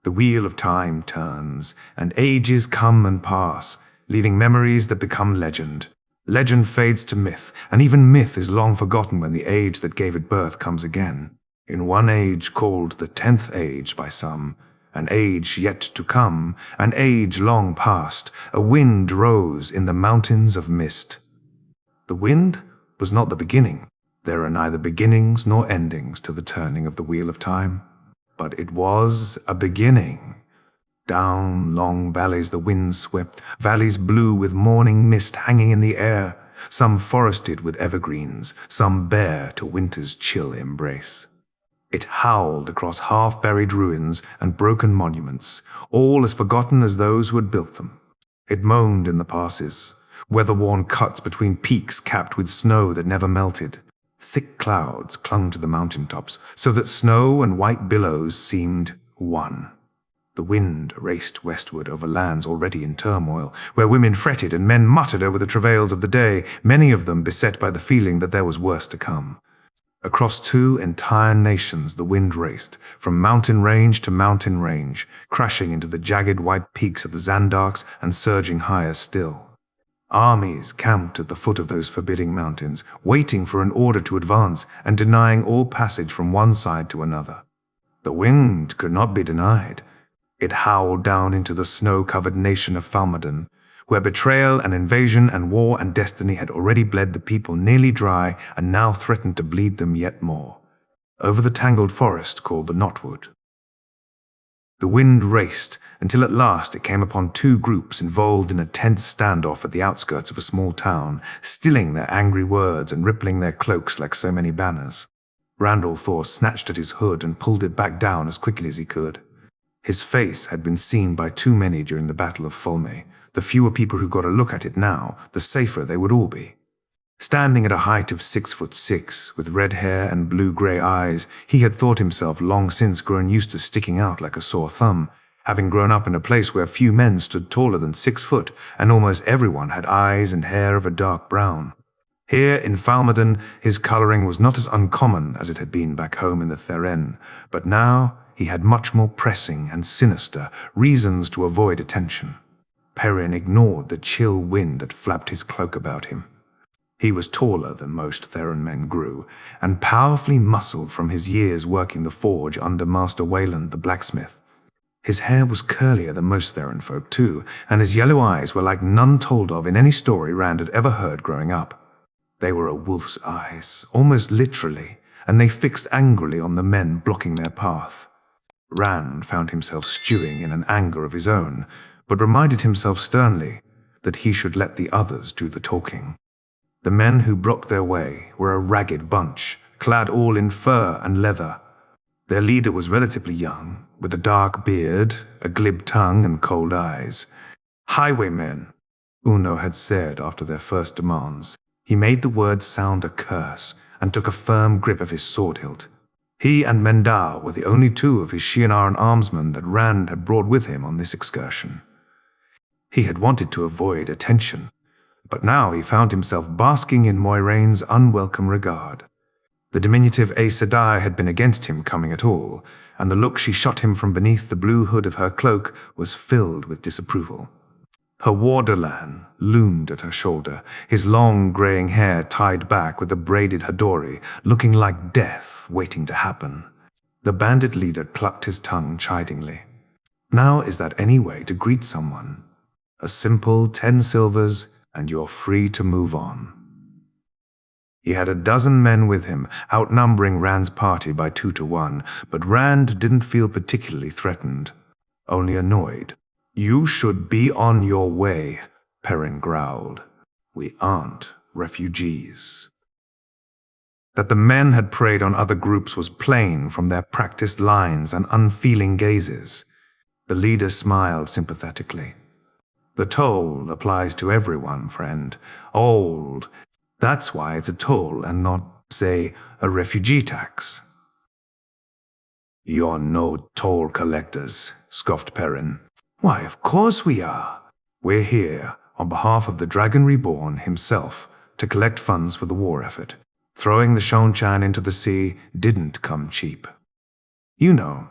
The wheel of time turns, and ages come and pass, leaving memories that become legend. Legend fades to myth, and even myth is long forgotten when the age that gave it birth comes again. In one age called the 10th age by some, an age yet to come, an age long past, a wind rose in the mountains of mist. The wind was not the beginning. There are neither beginnings nor endings to the turning of the wheel of time. But it was a beginning. Down long valleys the wind swept, valleys blue with morning mist hanging in the air, some forested with evergreens, some bare to winter's chill embrace. It howled across half-buried ruins and broken monuments, all as forgotten as those who had built them. It moaned in the passes, weather-worn cuts between peaks capped with snow that never melted. Thick clouds clung to the mountaintops, so that snow and white billows seemed one. The wind raced westward over lands already in turmoil, where women fretted and men muttered over the travails of the day, many of them beset by the feeling that there was worse to come. Across 2 entire nations the wind raced, from mountain range to mountain range, crashing into the jagged white peaks of the Zandarks and surging higher still. Armies camped at the foot of those forbidding mountains, waiting for an order to advance and denying all passage from one side to another. The wind could not be denied. It howled down into the snow-covered nation of Falmadan, where betrayal and invasion and war and destiny had already bled the people nearly dry and now threatened to bleed them yet more, over the tangled forest called the Knotwood. The wind raced until at last it came upon 2 groups involved in a tense standoff at the outskirts of a small town, stilling their angry words and rippling their cloaks like so many banners. Randall Thor snatched at his hood and pulled it back down as quickly as he could. His face had been seen by too many during the Battle of Fulme. The fewer people who got a look at it now, the safer they would all be. Standing at a height of 6'6", with red hair and blue-grey eyes, he had thought himself long since grown used to sticking out like a sore thumb, having grown up in a place where few men stood taller than 6 foot, and almost everyone had eyes and hair of a dark brown. Here in Falmadan, his colouring was not as uncommon as it had been back home in the Veren, but now he had much more pressing and sinister reasons to avoid attention. Perrin ignored the chill wind that flapped his cloak about him. He was taller than most Theron men grew, and powerfully muscled from his years working the forge under Master Wayland the blacksmith. His hair was curlier than most Theron folk too, and his yellow eyes were like none told of in any story Rand had ever heard growing up. They were a wolf's eyes, almost literally, and they fixed angrily on the men blocking their path. Rand found himself stewing in an anger of his own, but reminded himself sternly that he should let the others do the talking. The men who blocked their way were a ragged bunch, clad all in fur and leather. Their leader was relatively young, with a dark beard, a glib tongue, and cold eyes. Highwaymen, Uno had said after their first demands. He made the word sound a curse, and took a firm grip of his sword hilt. He and Mendar were the only 2 of his Shienaran armsmen that Rand had brought with him on this excursion. He had wanted to avoid attention, but now he found himself basking in Moiraine's unwelcome regard. The diminutive Aes Sedai had been against him coming at all, and the look she shot him from beneath the blue hood of her cloak was filled with disapproval. Her warderlan loomed at her shoulder, his long greying hair tied back with a braided hadori, looking like death waiting to happen. The bandit leader clucked his tongue chidingly. Now is that any way to greet someone? A simple 10 silvers, and you're free to move on. He had a dozen men with him, outnumbering Rand's party by 2 to 1, but Rand didn't feel particularly threatened, only annoyed. You should be on your way, Perrin growled. We aren't refugees. That the men had preyed on other groups was plain from their practiced lines and unfeeling gazes. The leader smiled sympathetically. The toll applies to everyone, friend. Old. That's why it's a toll and not, say, a refugee tax. You're no toll collectors, scoffed Perrin. Why, of course we are. We're here on behalf of the Dragon Reborn himself to collect funds for the war effort. Throwing the Seanchan into the sea didn't come cheap. You know,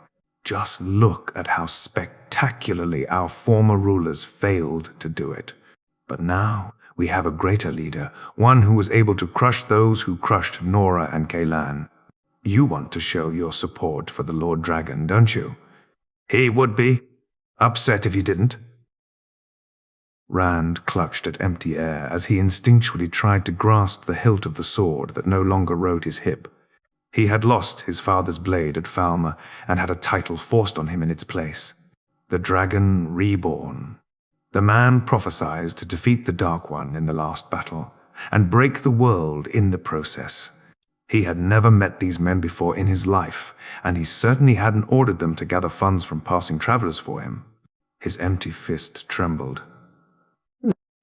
Just look at how spectacularly our former rulers failed to do it. But now we have a greater leader, one who was able to crush those who crushed Nora and Kaylan. You want to show your support for the Lord Dragon, don't you? He would be upset if you didn't. Rand clutched at empty air as he instinctually tried to grasp the hilt of the sword that no longer rode his hip. He had lost his father's blade at Falmer and had a title forced on him in its place. The Dragon Reborn. The man prophesied to defeat the Dark One in the last battle and break the world in the process. He had never met these men before in his life, and he certainly hadn't ordered them to gather funds from passing travelers for him. His empty fist trembled.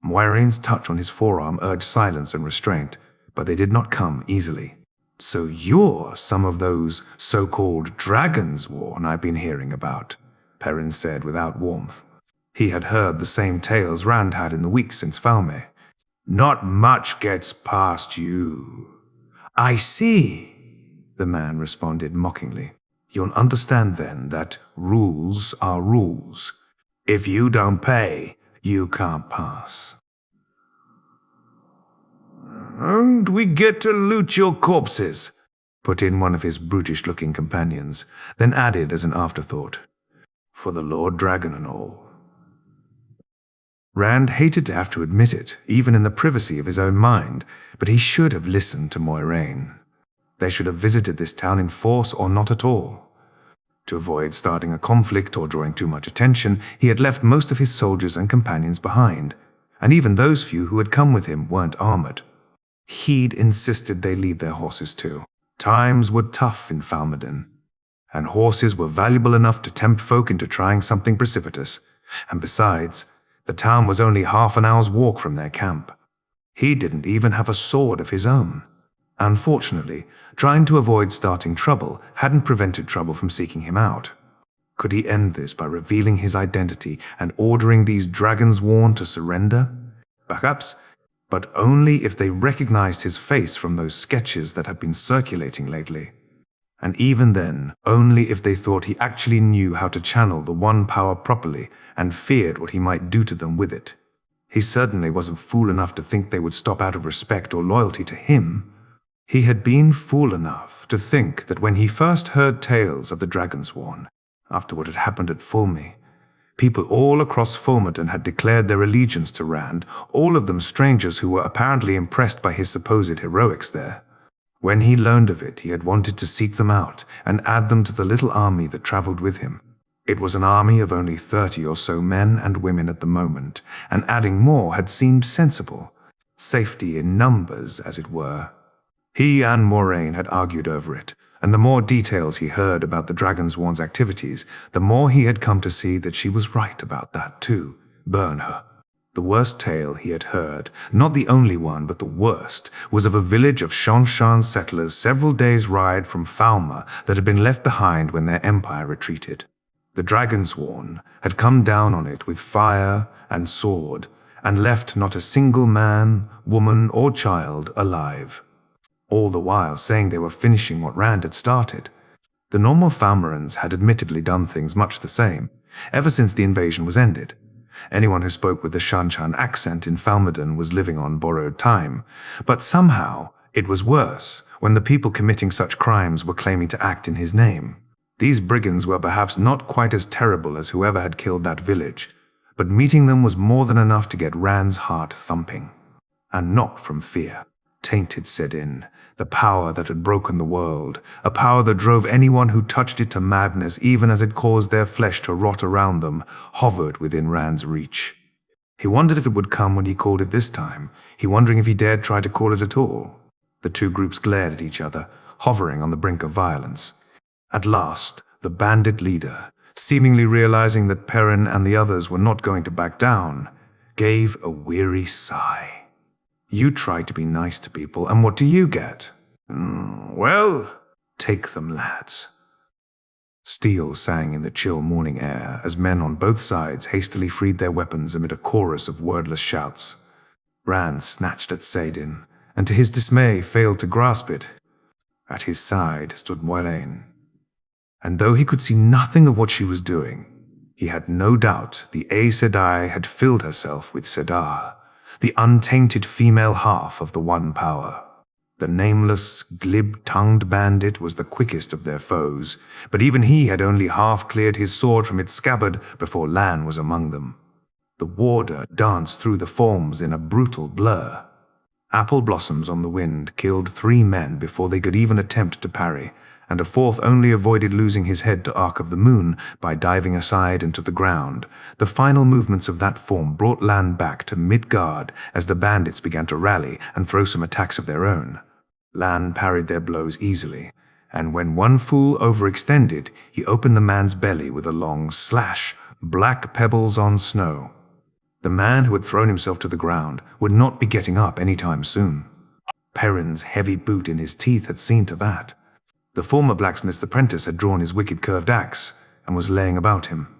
Moiraine's touch on his forearm urged silence and restraint, but they did not come easily. So you're some of those so-called dragons, Worn, I've been hearing about, Perrin said without warmth. He had heard the same tales Rand had in the weeks since Falme. Not much gets past you. I see, the man responded mockingly. You'll understand then that rules are rules. If you don't pay, you can't pass. And we get to loot your corpses, put in one of his brutish-looking companions, then added as an afterthought, for the Lord Dragon and all. Rand hated to have to admit it, even in the privacy of his own mind, but he should have listened to Moiraine. They should have visited this town in force or not at all. To avoid starting a conflict or drawing too much attention, he had left most of his soldiers and companions behind, and even those few who had come with him weren't armored. He'd insisted they lead their horses too. Times were tough in Falmedon, and horses were valuable enough to tempt folk into trying something precipitous, and besides, the town was only half an hour's walk from their camp. He didn't even have a sword of his own. Unfortunately, trying to avoid starting trouble hadn't prevented trouble from seeking him out. Could he end this by revealing his identity and ordering these dragons worn to surrender? Perhaps, but only if they recognized his face from those sketches that had been circulating lately. And even then, only if they thought he actually knew how to channel the one power properly and feared what he might do to them with it. He certainly wasn't fool enough to think they would stop out of respect or loyalty to him. He had been fool enough to think that when he first heard tales of the Dragonsworn, after what had happened at Fulmi, people all across Fulmerton had declared their allegiance to Rand, all of them strangers who were apparently impressed by his supposed heroics there. When he learned of it, he had wanted to seek them out and add them to the little army that traveled with him. It was an army of only 30 or so men and women at the moment, and adding more had seemed sensible. Safety in numbers, as it were. He and Moiraine had argued over it, and the more details he heard about the Dragonsworn's activities, the more he had come to see that she was right about that too. Burn her. The worst tale he had heard, not the only one but the worst, was of a village of Seanchan settlers several days' ride from Falmer that had been left behind when their empire retreated. The Dragonsworn had come down on it with fire and sword, and left not a single man, woman, or child alive. All the while saying they were finishing what Rand had started. The normal Falmerans had admittedly done things much the same, ever since the invasion was ended. Anyone who spoke with the Seanchan accent in Falmedon was living on borrowed time, but somehow it was worse when the people committing such crimes were claiming to act in his name. These brigands were perhaps not quite as terrible as whoever had killed that village, but meeting them was more than enough to get Rand's heart thumping. And not from fear. Tainted set in, the power that had broken the world, a power that drove anyone who touched it to madness even as it caused their flesh to rot around them, hovered within Rand's reach. He wondered if it would come when he called it this time, he wondering if he dared try to call it at all. The two groups glared at each other, hovering on the brink of violence. At last, the bandit leader, seemingly realizing that Perrin and the others were not going to back down, gave a weary sigh. You try to be nice to people, and what do you get? Well, take them, lads. Steel sang in the chill morning air as men on both sides hastily freed their weapons amid a chorus of wordless shouts. Rand snatched at saidin, and to his dismay failed to grasp it. At his side stood Moiraine. And though he could see nothing of what she was doing, he had no doubt the Aes Sedai had filled herself with Sedar, the untainted female half of the One Power. The nameless, glib-tongued bandit was the quickest of their foes, but even he had only half cleared his sword from its scabbard before Lan was among them. The warder danced through the forms in a brutal blur. Apple blossoms on the wind killed 3 men before they could even attempt to parry, and a 4th only avoided losing his head to Arc of the Moon by diving aside into the ground. The final movements of that form brought Lan back to mid-guard as the bandits began to rally and throw some attacks of their own. Lan parried their blows easily, and when one fool overextended, he opened the man's belly with a long slash, black pebbles on snow. The man who had thrown himself to the ground would not be getting up any time soon. Perrin's heavy boot in his teeth had seen to that. The former blacksmith's apprentice had drawn his wicked curved axe and was laying about him.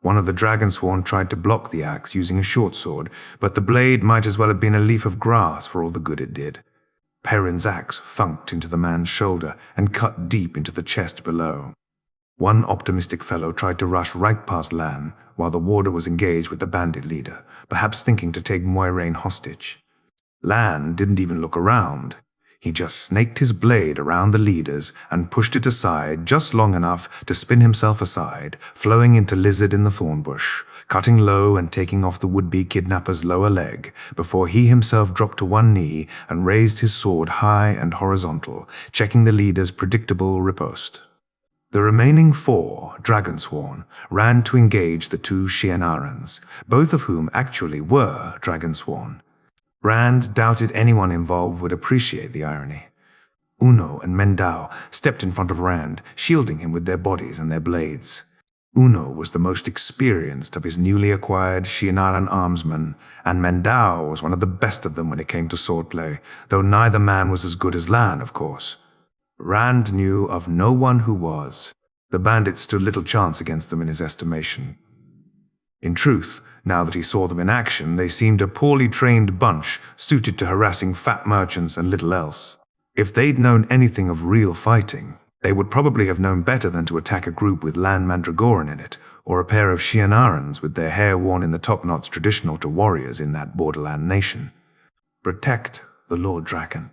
One of the dragonsworn tried to block the axe using a short sword, but the blade might as well have been a leaf of grass for all the good it did. Perrin's axe thunked into the man's shoulder and cut deep into the chest below. One optimistic fellow tried to rush right past Lan, while the warder was engaged with the bandit leader, perhaps thinking to take Moiraine hostage. Lan didn't even look around. He just snaked his blade around the leaders and pushed it aside just long enough to spin himself aside, flowing into Lizard in the thorn bush, cutting low and taking off the would-be kidnapper's lower leg, before he himself dropped to one knee and raised his sword high and horizontal, checking the leader's predictable riposte. The remaining 4, dragonsworn, ran to engage the 2 Shienarans, both of whom actually were dragonsworn. Rand doubted anyone involved would appreciate the irony. Uno and Mendao stepped in front of Rand, shielding him with their bodies and their blades. Uno was the most experienced of his newly acquired Shienaran armsmen, and Mendao was one of the best of them when it came to swordplay, though neither man was as good as Lan, of course. Rand knew of no one who was. The bandits stood little chance against them in his estimation. In truth, now that he saw them in action, they seemed a poorly trained bunch, suited to harassing fat merchants and little else. If they'd known anything of real fighting, they would probably have known better than to attack a group with Lan mandragoran in it, or a pair of Shienarans with their hair worn in the top knots traditional to warriors in that borderland nation. Protect the Lord Dragon,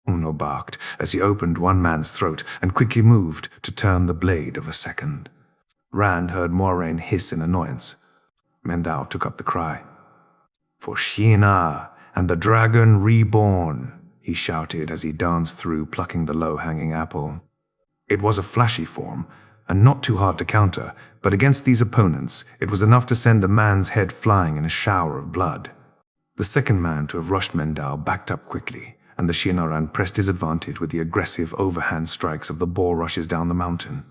Uno barked as he opened one man's throat and quickly moved to turn the blade of a second. Rand heard Moiraine hiss in annoyance. Mendao took up the cry. "For Shienar and the dragon reborn," he shouted as he danced through, plucking the low-hanging apple. It was a flashy form, and not too hard to counter, but against these opponents, it was enough to send the man's head flying in a shower of blood. The second man to have rushed Mendao backed up quickly, and the Shienaran pressed his advantage with the aggressive overhand strikes of the boar rushes down the mountain.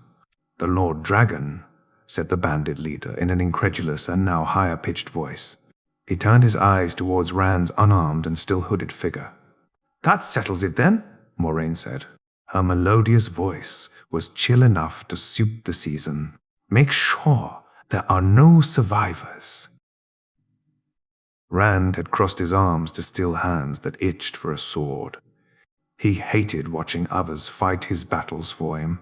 "The Lord Dragon," said the bandit leader in an incredulous and now higher-pitched voice. He turned his eyes towards Rand's unarmed and still hooded figure. "That settles it then," Moiraine said. Her melodious voice was chill enough to suit the season. "Make sure there are no survivors." Rand had crossed his arms to still hands that itched for a sword. He hated watching others fight his battles for him.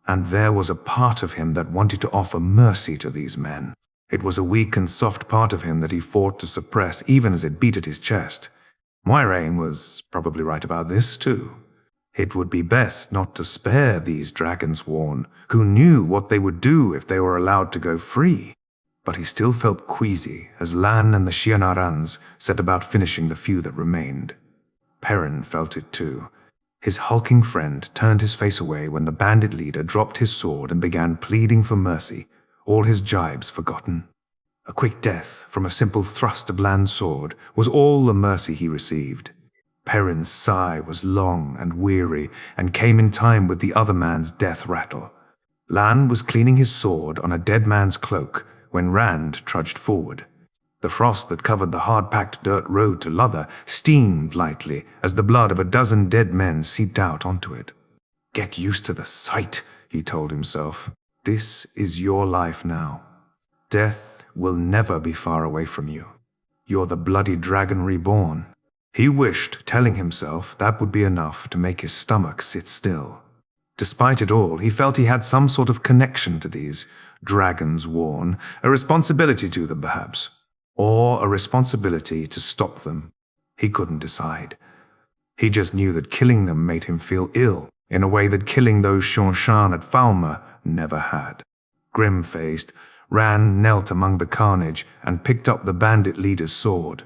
And there was a part of him that wanted to offer mercy to these men. It was a weak and soft part of him that he fought to suppress even as it beat at his chest. Moiraine was probably right about this too. It would be best not to spare these dragonsworn, who knew what they would do if they were allowed to go free. But he still felt queasy as Lan and the Shienarans set about finishing the few that remained. Perrin felt it too. His hulking friend turned his face away when the bandit leader dropped his sword and began pleading for mercy, all his jibes forgotten. A quick death from a simple thrust of Lan's sword was all the mercy he received. Perrin's sigh was long and weary and came in time with the other man's death rattle. Lan was cleaning his sword on a dead man's cloak when Rand trudged forward. The frost that covered the hard-packed dirt road to Luther steamed lightly as the blood of a dozen dead men seeped out onto it. "Get used to the sight," he told himself. "This is your life now. Death will never be far away from you. You're the bloody dragon reborn." He wished, telling himself, that would be enough to make his stomach sit still. Despite it all, he felt he had some sort of connection to these dragons worn, a responsibility to them perhaps, or a responsibility to stop them. He couldn't decide. He just knew that killing them made him feel ill, in a way that killing those seanchan at Falmer never had. Grim-faced, Rand knelt among the carnage and picked up the bandit leader's sword.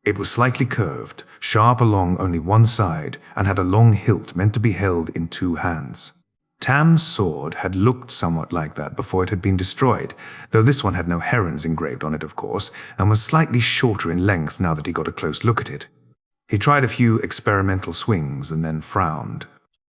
It was slightly curved, sharp along only one side, and had a long hilt meant to be held in two hands. Tam's sword had looked somewhat like that before it had been destroyed, though this one had no herons engraved on it, of course, and was slightly shorter in length now that he got a close look at it. He tried a few experimental swings and then frowned.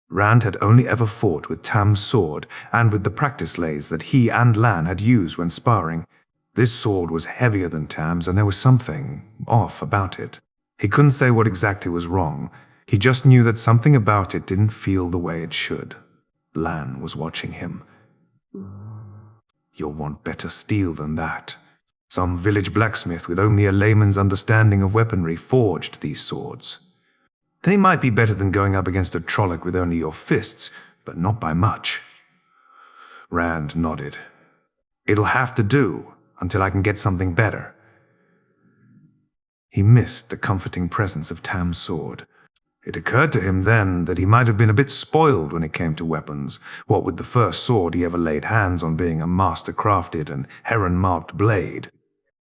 Rand had only ever fought with Tam's sword and with the practice lays that he and Lan had used when sparring. This sword was heavier than Tam's, and there was something off about it. He couldn't say what exactly was wrong. He just knew that something about it didn't feel the way it should. Lan was watching him. "You'll want better steel than that. Some village blacksmith with only a layman's understanding of weaponry forged these swords. They might be better than going up against a Trolloc with only your fists, but not by much." Rand nodded. "It'll have to do, until I can get something better." He missed the comforting presence of Tam's sword. It occurred to him then that he might have been a bit spoiled when it came to weapons, what with the first sword he ever laid hands on being a master-crafted and heron-marked blade.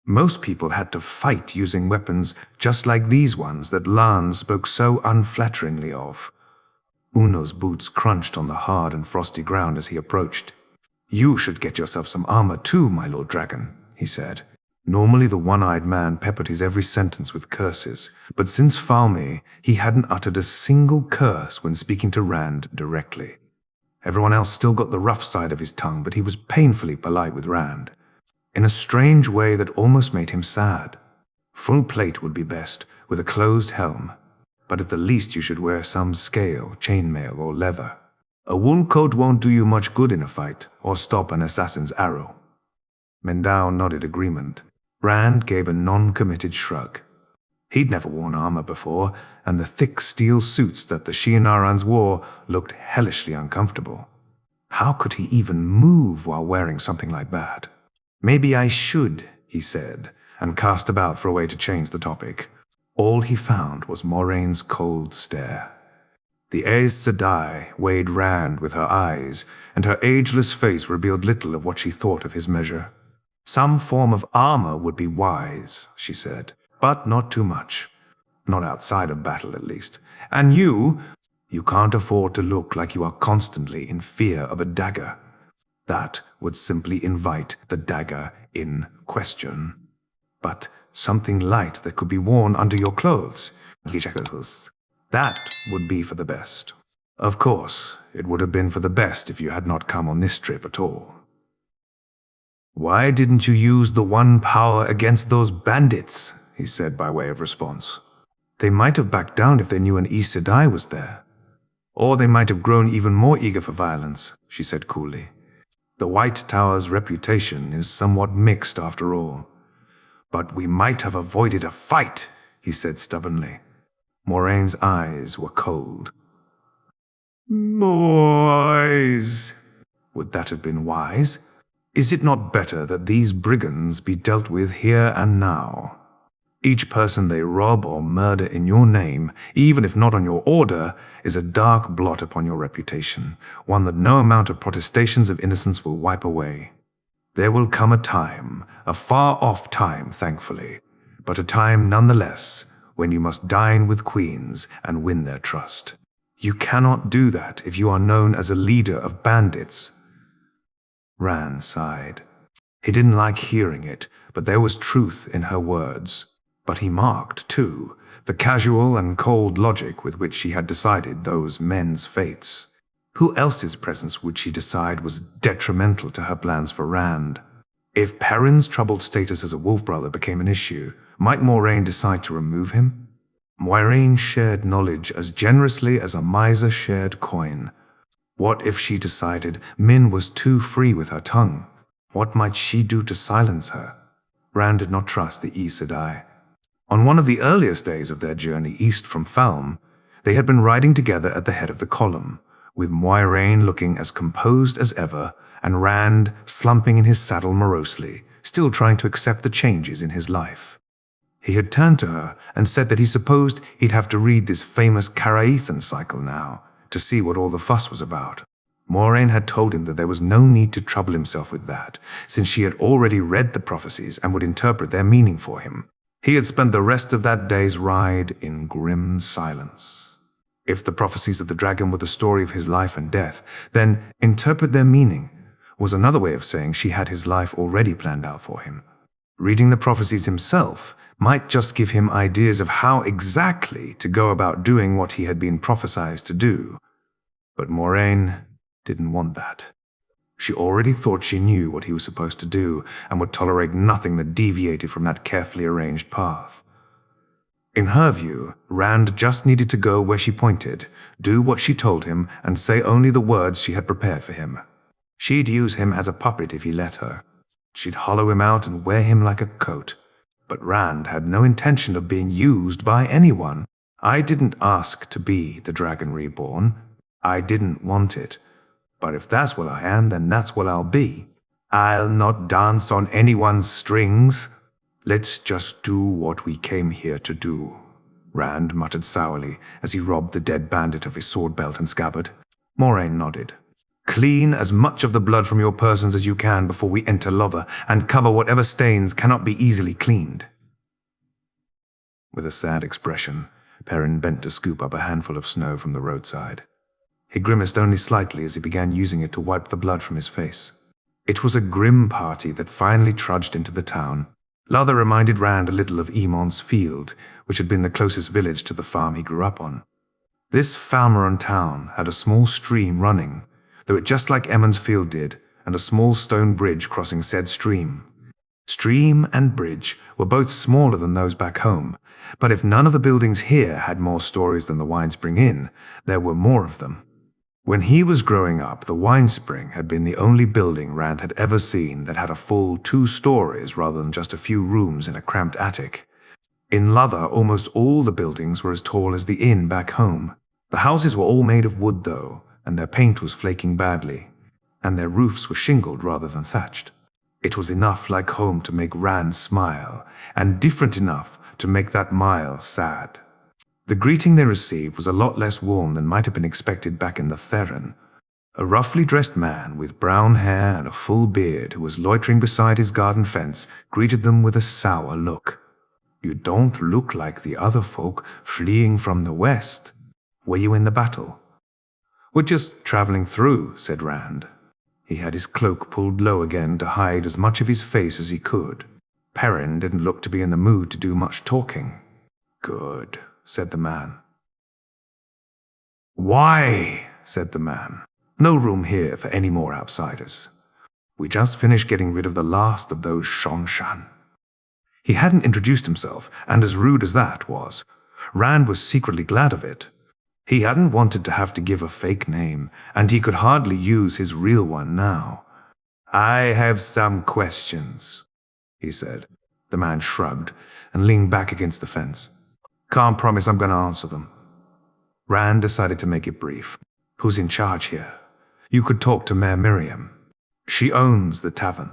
Most people had to fight using weapons just like these ones that Lan spoke so unflatteringly of. Uno's boots crunched on the hard and frosty ground as he approached. "You should get yourself some armor too, my lord dragon," he said. Normally the one-eyed man peppered his every sentence with curses, but since Falme, he hadn't uttered a single curse when speaking to Rand directly. Everyone else still got the rough side of his tongue, but he was painfully polite with Rand, in a strange way that almost made him sad. Full plate would be best, with a closed helm, but at the least you should wear some scale, chainmail, or leather. A wool coat won't do you much good in a fight, or stop an assassin's arrow. Mendao nodded agreement. Rand gave a non-committed shrug. He'd never worn armor before, and the thick steel suits that the Shienarans wore looked hellishly uncomfortable. How could he even move while wearing something like that? "Maybe I should," he said, and cast about for a way to change the topic. All he found was Moraine's cold stare. The Aes Sedai weighed Rand with her eyes, and her ageless face revealed little of what she thought of his measure. "Some form of armor would be wise," she said, "but not too much. Not outside of battle, at least. And you can't afford to look like you are constantly in fear of a dagger. That would simply invite the dagger in question. But something light that could be worn under your clothes. That would be for the best. Of course, it would have been for the best if you had not come on this trip at all." "Why didn't you use the one power against those bandits?" he said by way of response. "They might have backed down if they knew an Aes Sedai was there. Or they might have grown even more eager for violence," she said coolly. "The White Tower's reputation is somewhat mixed after all." "But we might have avoided a fight," he said stubbornly. Moraine's eyes were cold. "Moise! Would that have been wise? Is it not better that these brigands be dealt with here and now? Each person they rob or murder in your name, even if not on your order, is a dark blot upon your reputation, one that no amount of protestations of innocence will wipe away. There will come a time, a far-off time, thankfully, but a time nonetheless, when you must dine with queens and win their trust. You cannot do that if you are known as a leader of bandits." Rand sighed. He didn't like hearing it, but there was truth in her words. But he marked, too, the casual and cold logic with which she had decided those men's fates. Who else's presence would she decide was detrimental to her plans for Rand? If Perrin's troubled status as a wolf brother became an issue, might Moiraine decide to remove him? Moiraine shared knowledge as generously as a miser shared coin. What if she decided Min was too free with her tongue? What might she do to silence her? Rand did not trust the Aes Sedai. On one of the earliest days of their journey east from Falme, they had been riding together at the head of the column, with Moiraine looking as composed as ever, and Rand slumping in his saddle morosely, still trying to accept the changes in his life. He had turned to her and said that he supposed he'd have to read this famous Caraethan cycle now, to see what all the fuss was about. Moiraine had told him that there was no need to trouble himself with that, since she had already read the prophecies and would interpret their meaning for him. He had spent the rest of that day's ride in grim silence. If the prophecies of the dragon were the story of his life and death, then interpret their meaning was another way of saying she had his life already planned out for him. Reading the prophecies himself might just give him ideas of how exactly to go about doing what he had been prophesied to do. But Moiraine didn't want that. She already thought she knew what he was supposed to do and would tolerate nothing that deviated from that carefully arranged path. In her view, Rand just needed to go where she pointed, do what she told him, and say only the words she had prepared for him. She'd use him as a puppet if he let her. She'd hollow him out and wear him like a coat. But Rand had no intention of being used by anyone. I didn't ask to be the Dragon Reborn. I didn't want it. But if that's what I am, then that's what I'll be. I'll not dance on anyone's strings. Let's just do what we came here to do, Rand muttered sourly as he robbed the dead bandit of his sword belt and scabbard. Moiraine nodded. Clean as much of the blood from your persons as you can before we enter Lother, and cover whatever stains cannot be easily cleaned. With a sad expression, Perrin bent to scoop up a handful of snow from the roadside. He grimaced only slightly as he began using it to wipe the blood from his face. It was a grim party that finally trudged into the town. Lother reminded Rand a little of Emon's Field, which had been the closest village to the farm he grew up on. This Falmeron town had a small stream running, though it just like Emond's Field did, and a small stone bridge crossing said stream. Stream and bridge were both smaller than those back home, but if none of the buildings here had more stories than the Winespring Inn, there were more of them. When he was growing up, the Winespring had been the only building Rand had ever seen that had a full 2 stories rather than just a few rooms in a cramped attic. In Lother, almost all the buildings were as tall as the inn back home. The houses were all made of wood, though, and their paint was flaking badly, and their roofs were shingled rather than thatched. It was enough like home to make Rand smile, and different enough to make that mile sad. The greeting they received was a lot less warm than might have been expected back in the Veren. A roughly dressed man with brown hair and a full beard who was loitering beside his garden fence greeted them with a sour look. You don't look like the other folk fleeing from the west. Were you in the battle? We're just traveling through, said Rand. He had his cloak pulled low again to hide as much of his face as he could. Perrin didn't look to be in the mood to do much talking. Good, said the man. Why? Said the man. No room here for any more outsiders. We just finished getting rid of the last of those seanchan. He hadn't introduced himself, and as rude as that was, Rand was secretly glad of it. He hadn't wanted to have to give a fake name, and he could hardly use his real one now. I have some questions, he said. The man shrugged and leaned back against the fence. Can't promise I'm going to answer them. Rand decided to make it brief. Who's in charge here? You could talk to Mayor Miriam. She owns the tavern.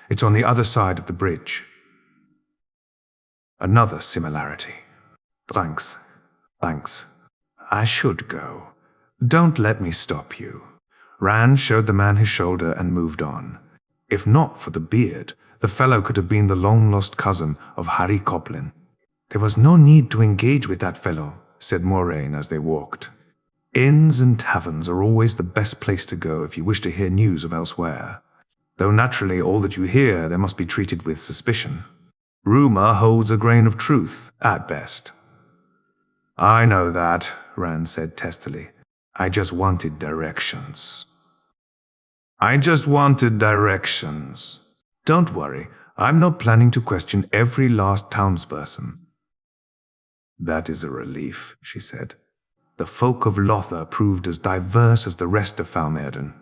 It's on the other side of the bridge. Another similarity. Thanks. I should go. Don't let me stop you. Rand showed the man his shoulder and moved on. If not for the beard, the fellow could have been the long-lost cousin of Harry Coplin. There was no need to engage with that fellow, said Moiraine as they walked. Inns and taverns are always the best place to go if you wish to hear news of elsewhere. Though naturally all that you hear there must be treated with suspicion. Rumor holds a grain of truth, at best. I know that, Rand said testily. I just wanted directions. Don't worry, I'm not planning to question every last townsperson. That is a relief, she said. The folk of Lother proved as diverse as the rest of Falmeron.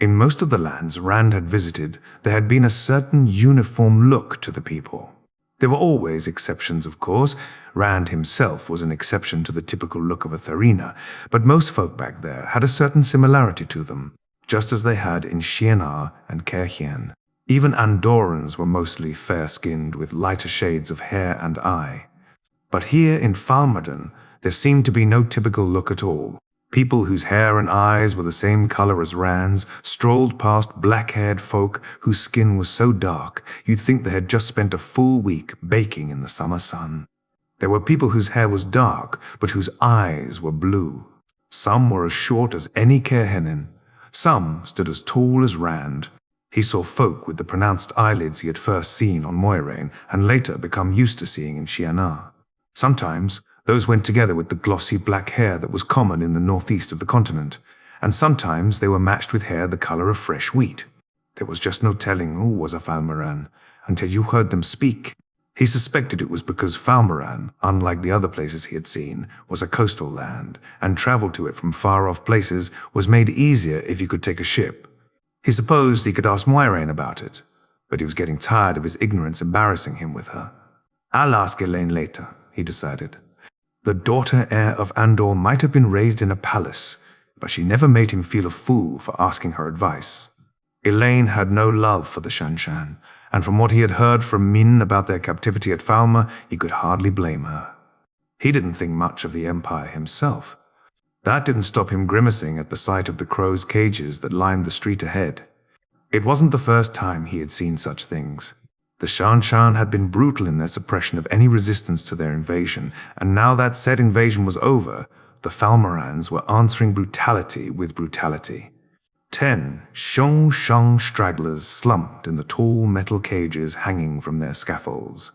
In most of the lands Rand had visited, there had been a certain uniform look to the people. There were always exceptions, of course. Rand himself was an exception to the typical look of a Tharina, but most folk back there had a certain similarity to them, just as they had in Shienar and Kerhien. Even Andorans were mostly fair-skinned with lighter shades of hair and eye. But here in Falmerden, there seemed to be no typical look at all. People whose hair and eyes were the same color as Rand's strolled past black-haired folk whose skin was so dark you'd think they had just spent a full week baking in the summer sun. There were people whose hair was dark, but whose eyes were blue. Some were as short as any Kerhenin. Some stood as tall as Rand. He saw folk with the pronounced eyelids he had first seen on Moiraine and later become used to seeing in Shienar. Sometimes those went together with the glossy black hair that was common in the northeast of the continent, and sometimes they were matched with hair the color of fresh wheat. There was just no telling who was a Falmeran until you heard them speak. He suspected it was because Falmeran, unlike the other places he had seen, was a coastal land, and travel to it from far-off places was made easier if you could take a ship. He supposed he could ask Moiraine about it, but he was getting tired of his ignorance embarrassing him with her. I'll ask Elaine later, he decided. The daughter-heir of Andor might have been raised in a palace, but she never made him feel a fool for asking her advice. Elaine had no love for the seanchan, and from what he had heard from Min about their captivity at Falmer, he could hardly blame her. He didn't think much of the Empire himself. That didn't stop him grimacing at the sight of the crows' cages that lined the street ahead. It wasn't the first time he had seen such things. The seanchan had been brutal in their suppression of any resistance to their invasion, and now that said invasion was over, the Falmerans were answering brutality with brutality. 10 shang stragglers slumped in the tall metal cages hanging from their scaffolds.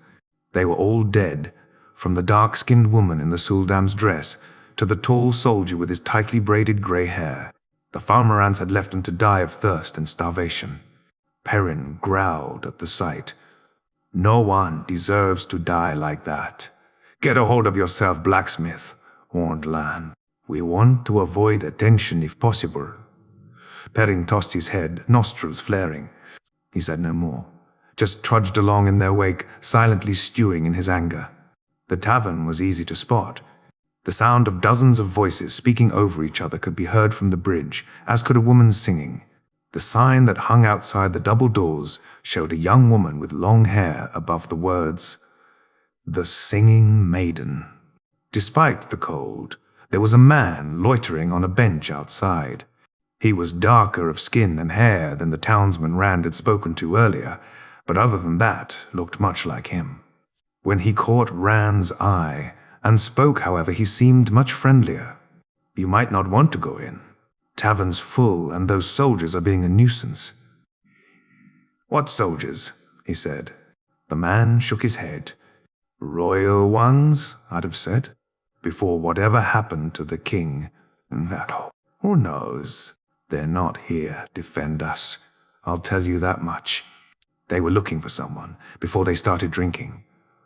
They were all dead, from the dark-skinned woman in the Suldam's dress to the tall soldier with his tightly braided grey hair. The Falmerans had left them to die of thirst and starvation. Perrin growled at the sight. No one deserves to die like that. Get a hold of yourself, blacksmith, warned Lan. We want to avoid attention if possible. Perrin tossed his head, nostrils flaring. He said no more, just trudged along in their wake, silently stewing in his anger. The tavern was easy to spot. The sound of dozens of voices speaking over each other could be heard from the bridge, as could a woman's singing. The sign that hung outside the double doors showed a young woman with long hair above the words, "The Singing Maiden." Despite the cold, there was a man loitering on a bench outside. He was darker of skin and hair than the townsman Rand had spoken to earlier, but other than that, looked much like him. When he caught Rand's eye and spoke, however, he seemed much friendlier. You might not want to go in. Tavern's full, and those soldiers are being a nuisance. What soldiers? He said. The man shook his head. Royal ones, I'd have said, before whatever happened to the king. Who knows? They're not here to defend us. I'll tell you that much. They were looking for someone before they started drinking.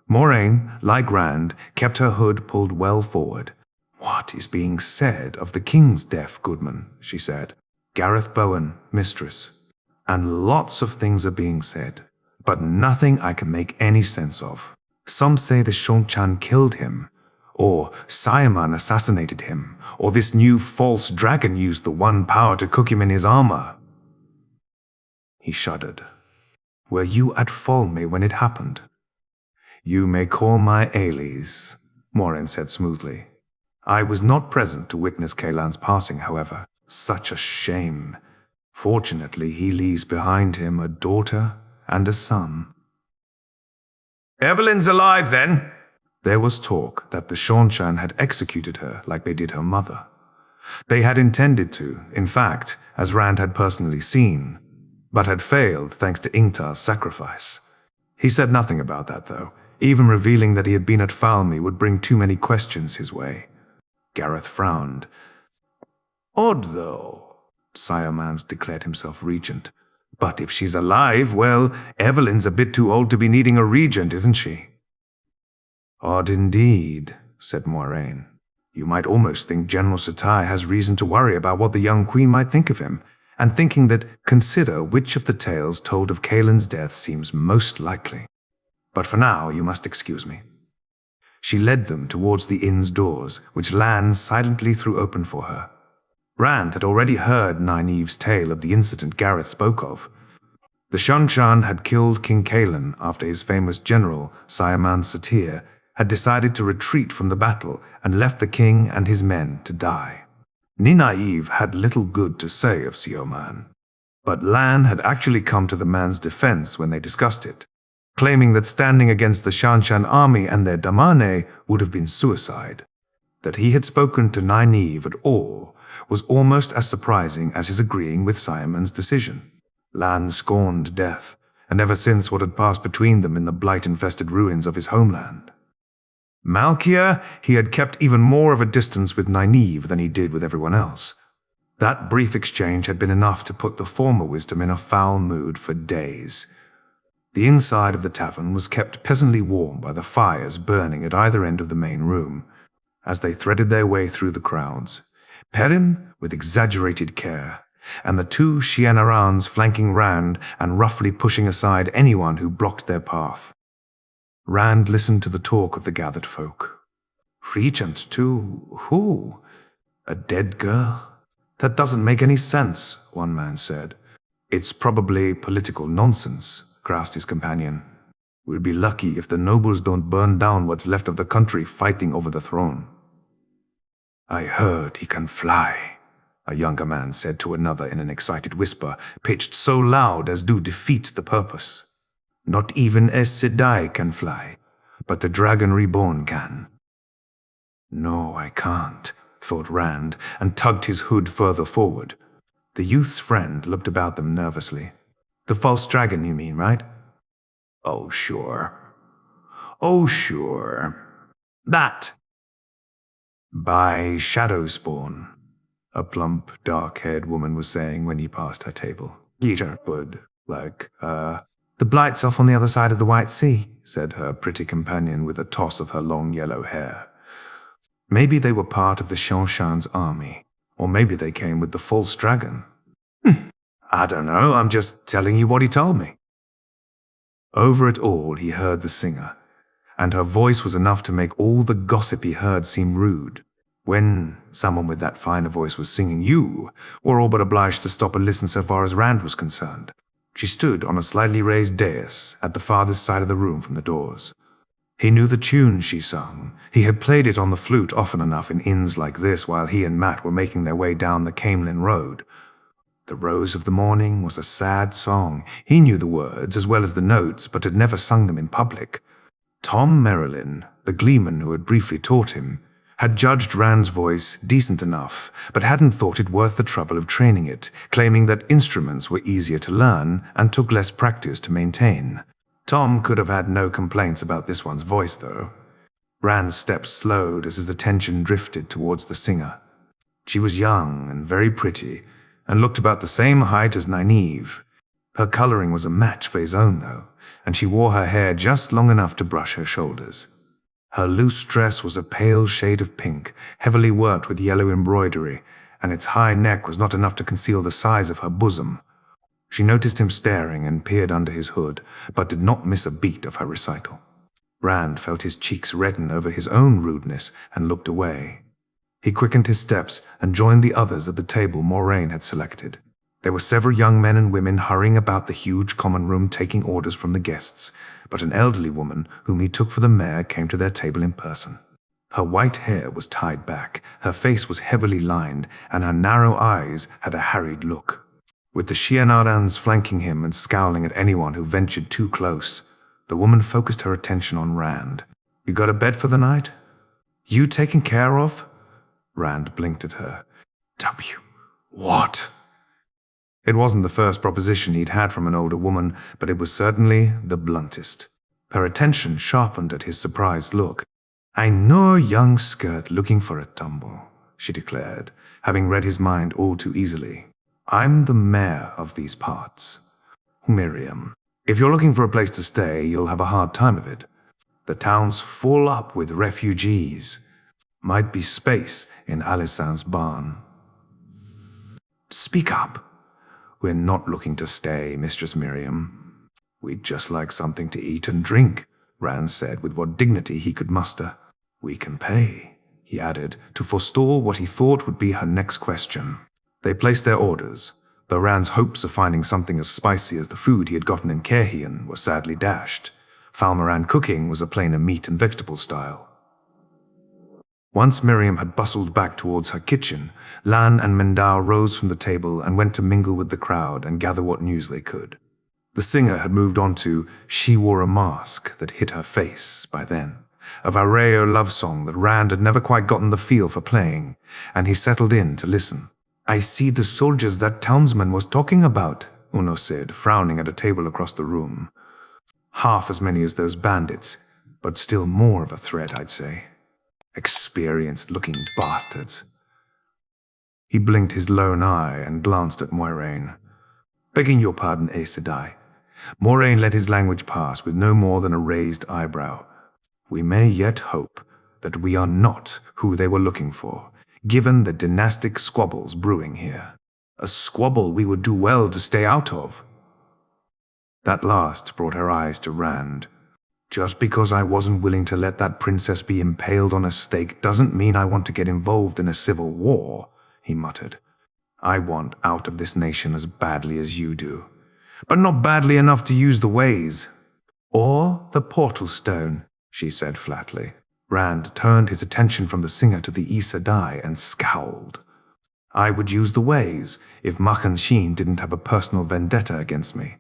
Moiraine, like Rand, kept her hood pulled well forward. What is being said of the king's death, Goodman? She said. Gareth Bowen, mistress. And lots of things are being said, but nothing I can make any sense of. Some say the seanchan killed him, or Sayaman assassinated him, or this new false dragon used the one power to cook him in his armor. He shuddered. Were you at Falme when it happened? You may call my Ailey's, Moiraine said smoothly. I was not present to witness Kaelan's passing, however. Such a shame. Fortunately, he leaves behind him a daughter and a son. Evelyn's alive, then? There was talk that the seanchan had executed her like they did her mother. They had intended to, in fact, as Rand had personally seen, but had failed thanks to Ingtar's sacrifice. He said nothing about that, though. Even revealing that he had been at Falme would bring too many questions his way. Gareth frowned. Odd, though. Sayaman declared himself regent. But if she's alive, well, Evelyn's a bit too old to be needing a regent, isn't she? Odd indeed, said Moiraine. You might almost think General Satai has reason to worry about what the young queen might think of him, and thinking that consider which of the tales told of Kaelan's death seems most likely. But for now, you must excuse me." She led them towards the inn's doors, which Lan silently threw open for her. Rand had already heard Nynaeve's tale of the incident Gareth spoke of. The seanchan had killed King Kaelin after his famous general, Saiman Satir, had decided to retreat from the battle and left the king and his men to die. Nynaeve had little good to say of Seoman, but Lan had actually come to the man's defense when they discussed it, claiming that standing against the seanchan army and their damane would have been suicide. That he had spoken to Nynaeve at all was almost as surprising as his agreeing with Simon's decision. Lan scorned death, and ever since what had passed between them in the blight-infested ruins of his homeland. Malkia, he had kept even more of a distance with Nynaeve than he did with everyone else. That brief exchange had been enough to put the former wisdom in a foul mood for days. The inside of the tavern was kept pleasantly warm by the fires burning at either end of the main room. As they threaded their way through the crowds, Perrin with exaggerated care, and the two Shianarans flanking Rand and roughly pushing aside anyone who blocked their path. Rand listened to the talk of the gathered folk. "Regent to who? A dead girl? That doesn't make any sense," one man said. "It's probably political nonsense," groused his companion. "We'll be lucky if the nobles don't burn down what's left of the country fighting over the throne." "I heard he can fly," a younger man said to another in an excited whisper, pitched so loud as to defeat the purpose. "Not even a Sedai can fly, but the dragon reborn can." "No, I can't," thought Rand, and tugged his hood further forward. The youth's friend looked about them nervously. "The false dragon, you mean, right?" "Oh, sure. Oh, sure. That." "By shadowspawn," a plump, dark-haired woman was saying when he passed her table. "Yeeter would, The blight's off on the other side of the White Sea," said her pretty companion with a toss of her long yellow hair. Maybe they were part of the seanchan's army, or maybe they came with the false dragon. "I don't know, I'm just telling you what he told me." Over it all he heard the singer, and her voice was enough to make all the gossip he heard seem rude. When someone with that finer voice was singing, you were all but obliged to stop and listen so far as Rand was concerned. She stood on a slightly raised dais at the farthest side of the room from the doors. He knew the tune she sung. He had played it on the flute often enough in inns like this while he and Matt were making their way down the Camelin Road. "The Rose of the Morning" was a sad song. He knew the words as well as the notes, but had never sung them in public. Tom Merrilin, the gleeman who had briefly taught him, had judged Rand's voice decent enough, but hadn't thought it worth the trouble of training it, claiming that instruments were easier to learn and took less practice to maintain. Tom could have had no complaints about this one's voice, though. Rand's steps slowed as his attention drifted towards the singer. She was young and very pretty, and looked about the same height as Nynaeve. Her coloring was a match for his own, though, and she wore her hair just long enough to brush her shoulders. Her loose dress was a pale shade of pink, heavily worked with yellow embroidery, and its high neck was not enough to conceal the size of her bosom. She noticed him staring and peered under his hood, but did not miss a beat of her recital. Rand felt his cheeks redden over his own rudeness and looked away. He quickened his steps and joined the others at the table Moiraine had selected. There were several young men and women hurrying about the huge common room taking orders from the guests, but an elderly woman whom he took for the mayor came to their table in person. Her white hair was tied back, her face was heavily lined, and her narrow eyes had a harried look. With the Shianarans flanking him and scowling at anyone who ventured too close, the woman focused her attention on Rand. "You got a bed for the night? You taken care of?" Rand blinked at her. What? It wasn't the first proposition he'd had from an older woman, but it was certainly the bluntest. Her attention sharpened at his surprised look. "I know a young skirt looking for a tumble," she declared, having read his mind all too easily. "I'm the mayor of these parts. Miriam, if you're looking for a place to stay, you'll have a hard time of it. The town's full up with refugees. Might be space in Alisan's barn." "Speak up." "We're not looking to stay, Mistress Miriam. We'd just like something to eat and drink," Rand said with what dignity he could muster. We can pay, he added, to forestall what he thought would be her next question. They placed their orders, though Rand's hopes of finding something as spicy as the food he had gotten in Caerhien were sadly dashed. Falmaran cooking was a plainer meat and vegetable style. Once Miriam had bustled back towards her kitchen, Lan and Mendao rose from the table and went to mingle with the crowd and gather what news they could. The singer had moved on to She Wore a Mask That Hid Her Face by then, a Valreo love song that Rand had never quite gotten the feel for playing, and he settled in to listen. I see the soldiers that townsman was talking about, Uno said, frowning at a table across the room. Half as many as those bandits, but still more of a threat, I'd say. Experienced-looking bastards. He blinked his lone eye and glanced at Moiraine. Begging your pardon, Aes Sedai. Moiraine let his language pass with no more than a raised eyebrow. We may yet hope that we are not who they were looking for, given the dynastic squabbles brewing here. A squabble we would do well to stay out of. That last brought her eyes to Rand. Just because I wasn't willing to let that princess be impaled on a stake doesn't mean I want to get involved in a civil war, he muttered. I want out of this nation as badly as you do, but not badly enough to use the ways. Or the portal stone, she said flatly. Rand turned his attention from the singer to the Aes Sedai and scowled. I would use the ways if Machan Sheen didn't have a personal vendetta against me.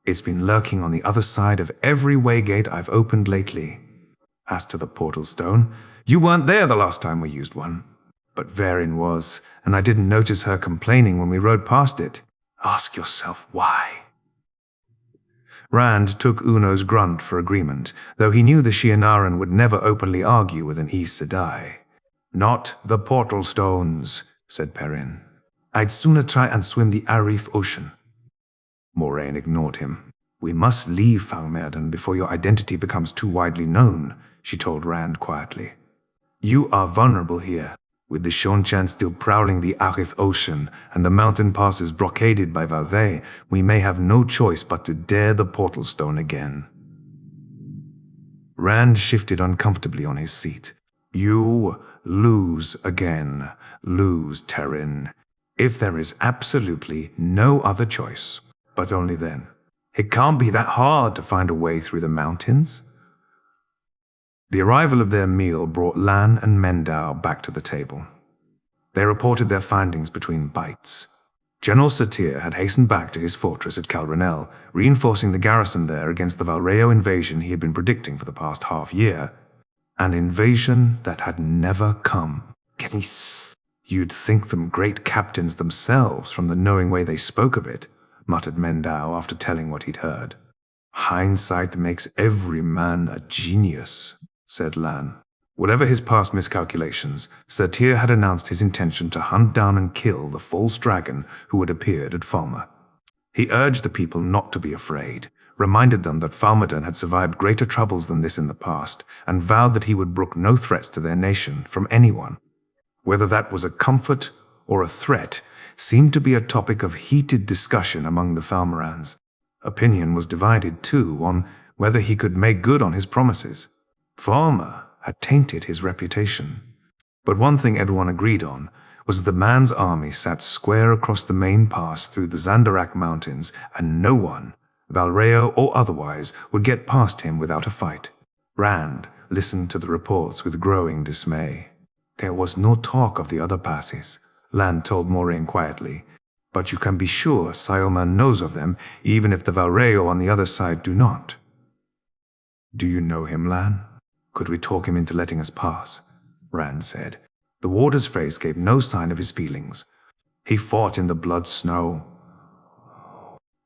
It's been lurking on the other side of every waygate I've opened lately. As to the portal stone, you weren't there the last time we used one. But Veren was, and I didn't notice her complaining when we rode past it. Ask yourself why. Rand took Uno's grunt for agreement, though he knew the Shienaran would never openly argue with an Aes Sedai. Not the portal stones, said Perrin. I'd sooner try and swim the Arif Ocean. Moiraine ignored him. We must leave Falmerdan before your identity becomes too widely known, she told Rand quietly. You are vulnerable here. With the seanchan still prowling the Arif Ocean and the mountain passes blockaded by Valve, we may have no choice but to dare the portal stone again. Rand shifted uncomfortably on his seat. You lose again. Lose, Terrin. If there is absolutely no other choice. But only then. It can't be that hard to find a way through the mountains. The arrival of their meal brought Lan and Mendao back to the table. They reported their findings between bites. General Satir had hastened back to his fortress at Calrenel, reinforcing the garrison there against the Valreo invasion he had been predicting for the past half-year. An invasion that had never come. You'd think them great captains themselves from the knowing way they spoke of it, muttered Mendao after telling what he'd heard. Hindsight makes every man a genius, said Lan. Whatever his past miscalculations, Satir had announced his intention to hunt down and kill the false dragon who had appeared at Falmer. He urged the people not to be afraid, reminded them that Falmerdan had survived greater troubles than this in the past, and vowed that he would brook no threats to their nation from anyone. Whether that was a comfort or a threat seemed to be a topic of heated discussion among the Falmerans. Opinion was divided, too, on whether he could make good on his promises. Falmer had tainted his reputation. But one thing everyone agreed on was that the man's army sat square across the main pass through the Zandarak Mountains, and no one, Valreo or otherwise, would get past him without a fight. Rand listened to the reports with growing dismay. There was no talk of the other passes, Lan told Moiraine quietly, but you can be sure Sailman knows of them, even if the Valreo on the other side do not. Do you know him, Lan? Could we talk him into letting us pass? Rand said. The warder's face gave no sign of his feelings. He fought in the blood snow.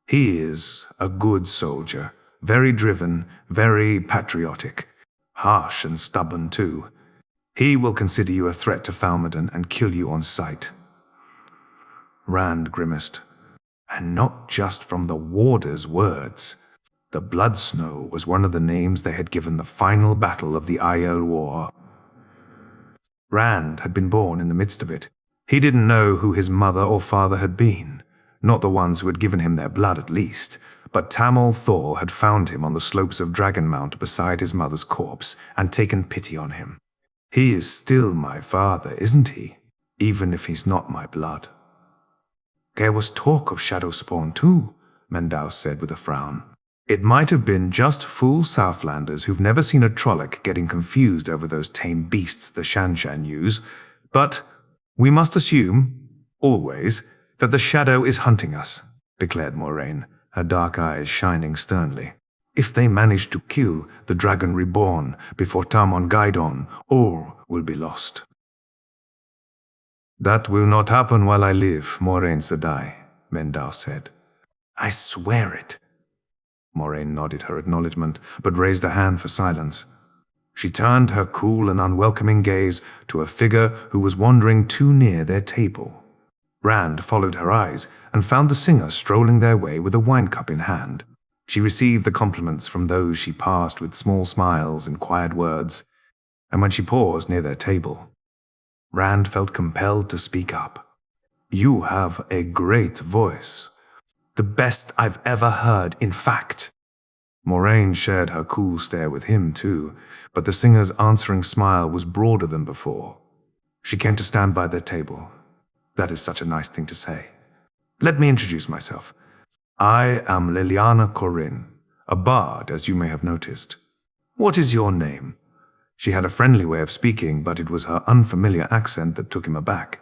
He is a good soldier, very driven, very patriotic. Harsh and stubborn, too. He will consider you a threat to Falmerdan and kill you on sight. Rand grimaced. And not just from the warder's words. The Blood Snow was one of the names they had given the final battle of the Aiel War. Rand had been born in the midst of it. He didn't know who his mother or father had been, not the ones who had given him their blood at least, but Tamil Thor had found him on the slopes of Dragonmount beside his mother's corpse and taken pity on him. He is still my father, isn't he? Even if he's not my blood. There was talk of shadowspawn too, Mendao said with a frown. It might have been just fool Southlanders who've never seen a Trolloc getting confused over those tame beasts the Seanchan use, but we must assume, always, that the shadow is hunting us, declared Moiraine, her dark eyes shining sternly. If they manage to kill the dragon reborn before tarmongaidon, all will be lost. That will not happen while I live, Moiraine Sedai, Mendao said. I swear it. Moiraine nodded her acknowledgement, but raised a hand for silence. She turned her cool and unwelcoming gaze to a figure who was wandering too near their table. Rand followed her eyes and found the singer strolling their way with a wine cup in hand. She received the compliments from those she passed with small smiles and quiet words, and when she paused near their table, Rand felt compelled to speak up. You have a great voice. The best I've ever heard, in fact. Moiraine shared her cool stare with him too, but the singer's answering smile was broader than before. She came to stand by their table. That is such a nice thing to say. Let me introduce myself. I am Liliana Corinne, a bard, as you may have noticed. What is your name? She had a friendly way of speaking, but it was her unfamiliar accent that took him aback.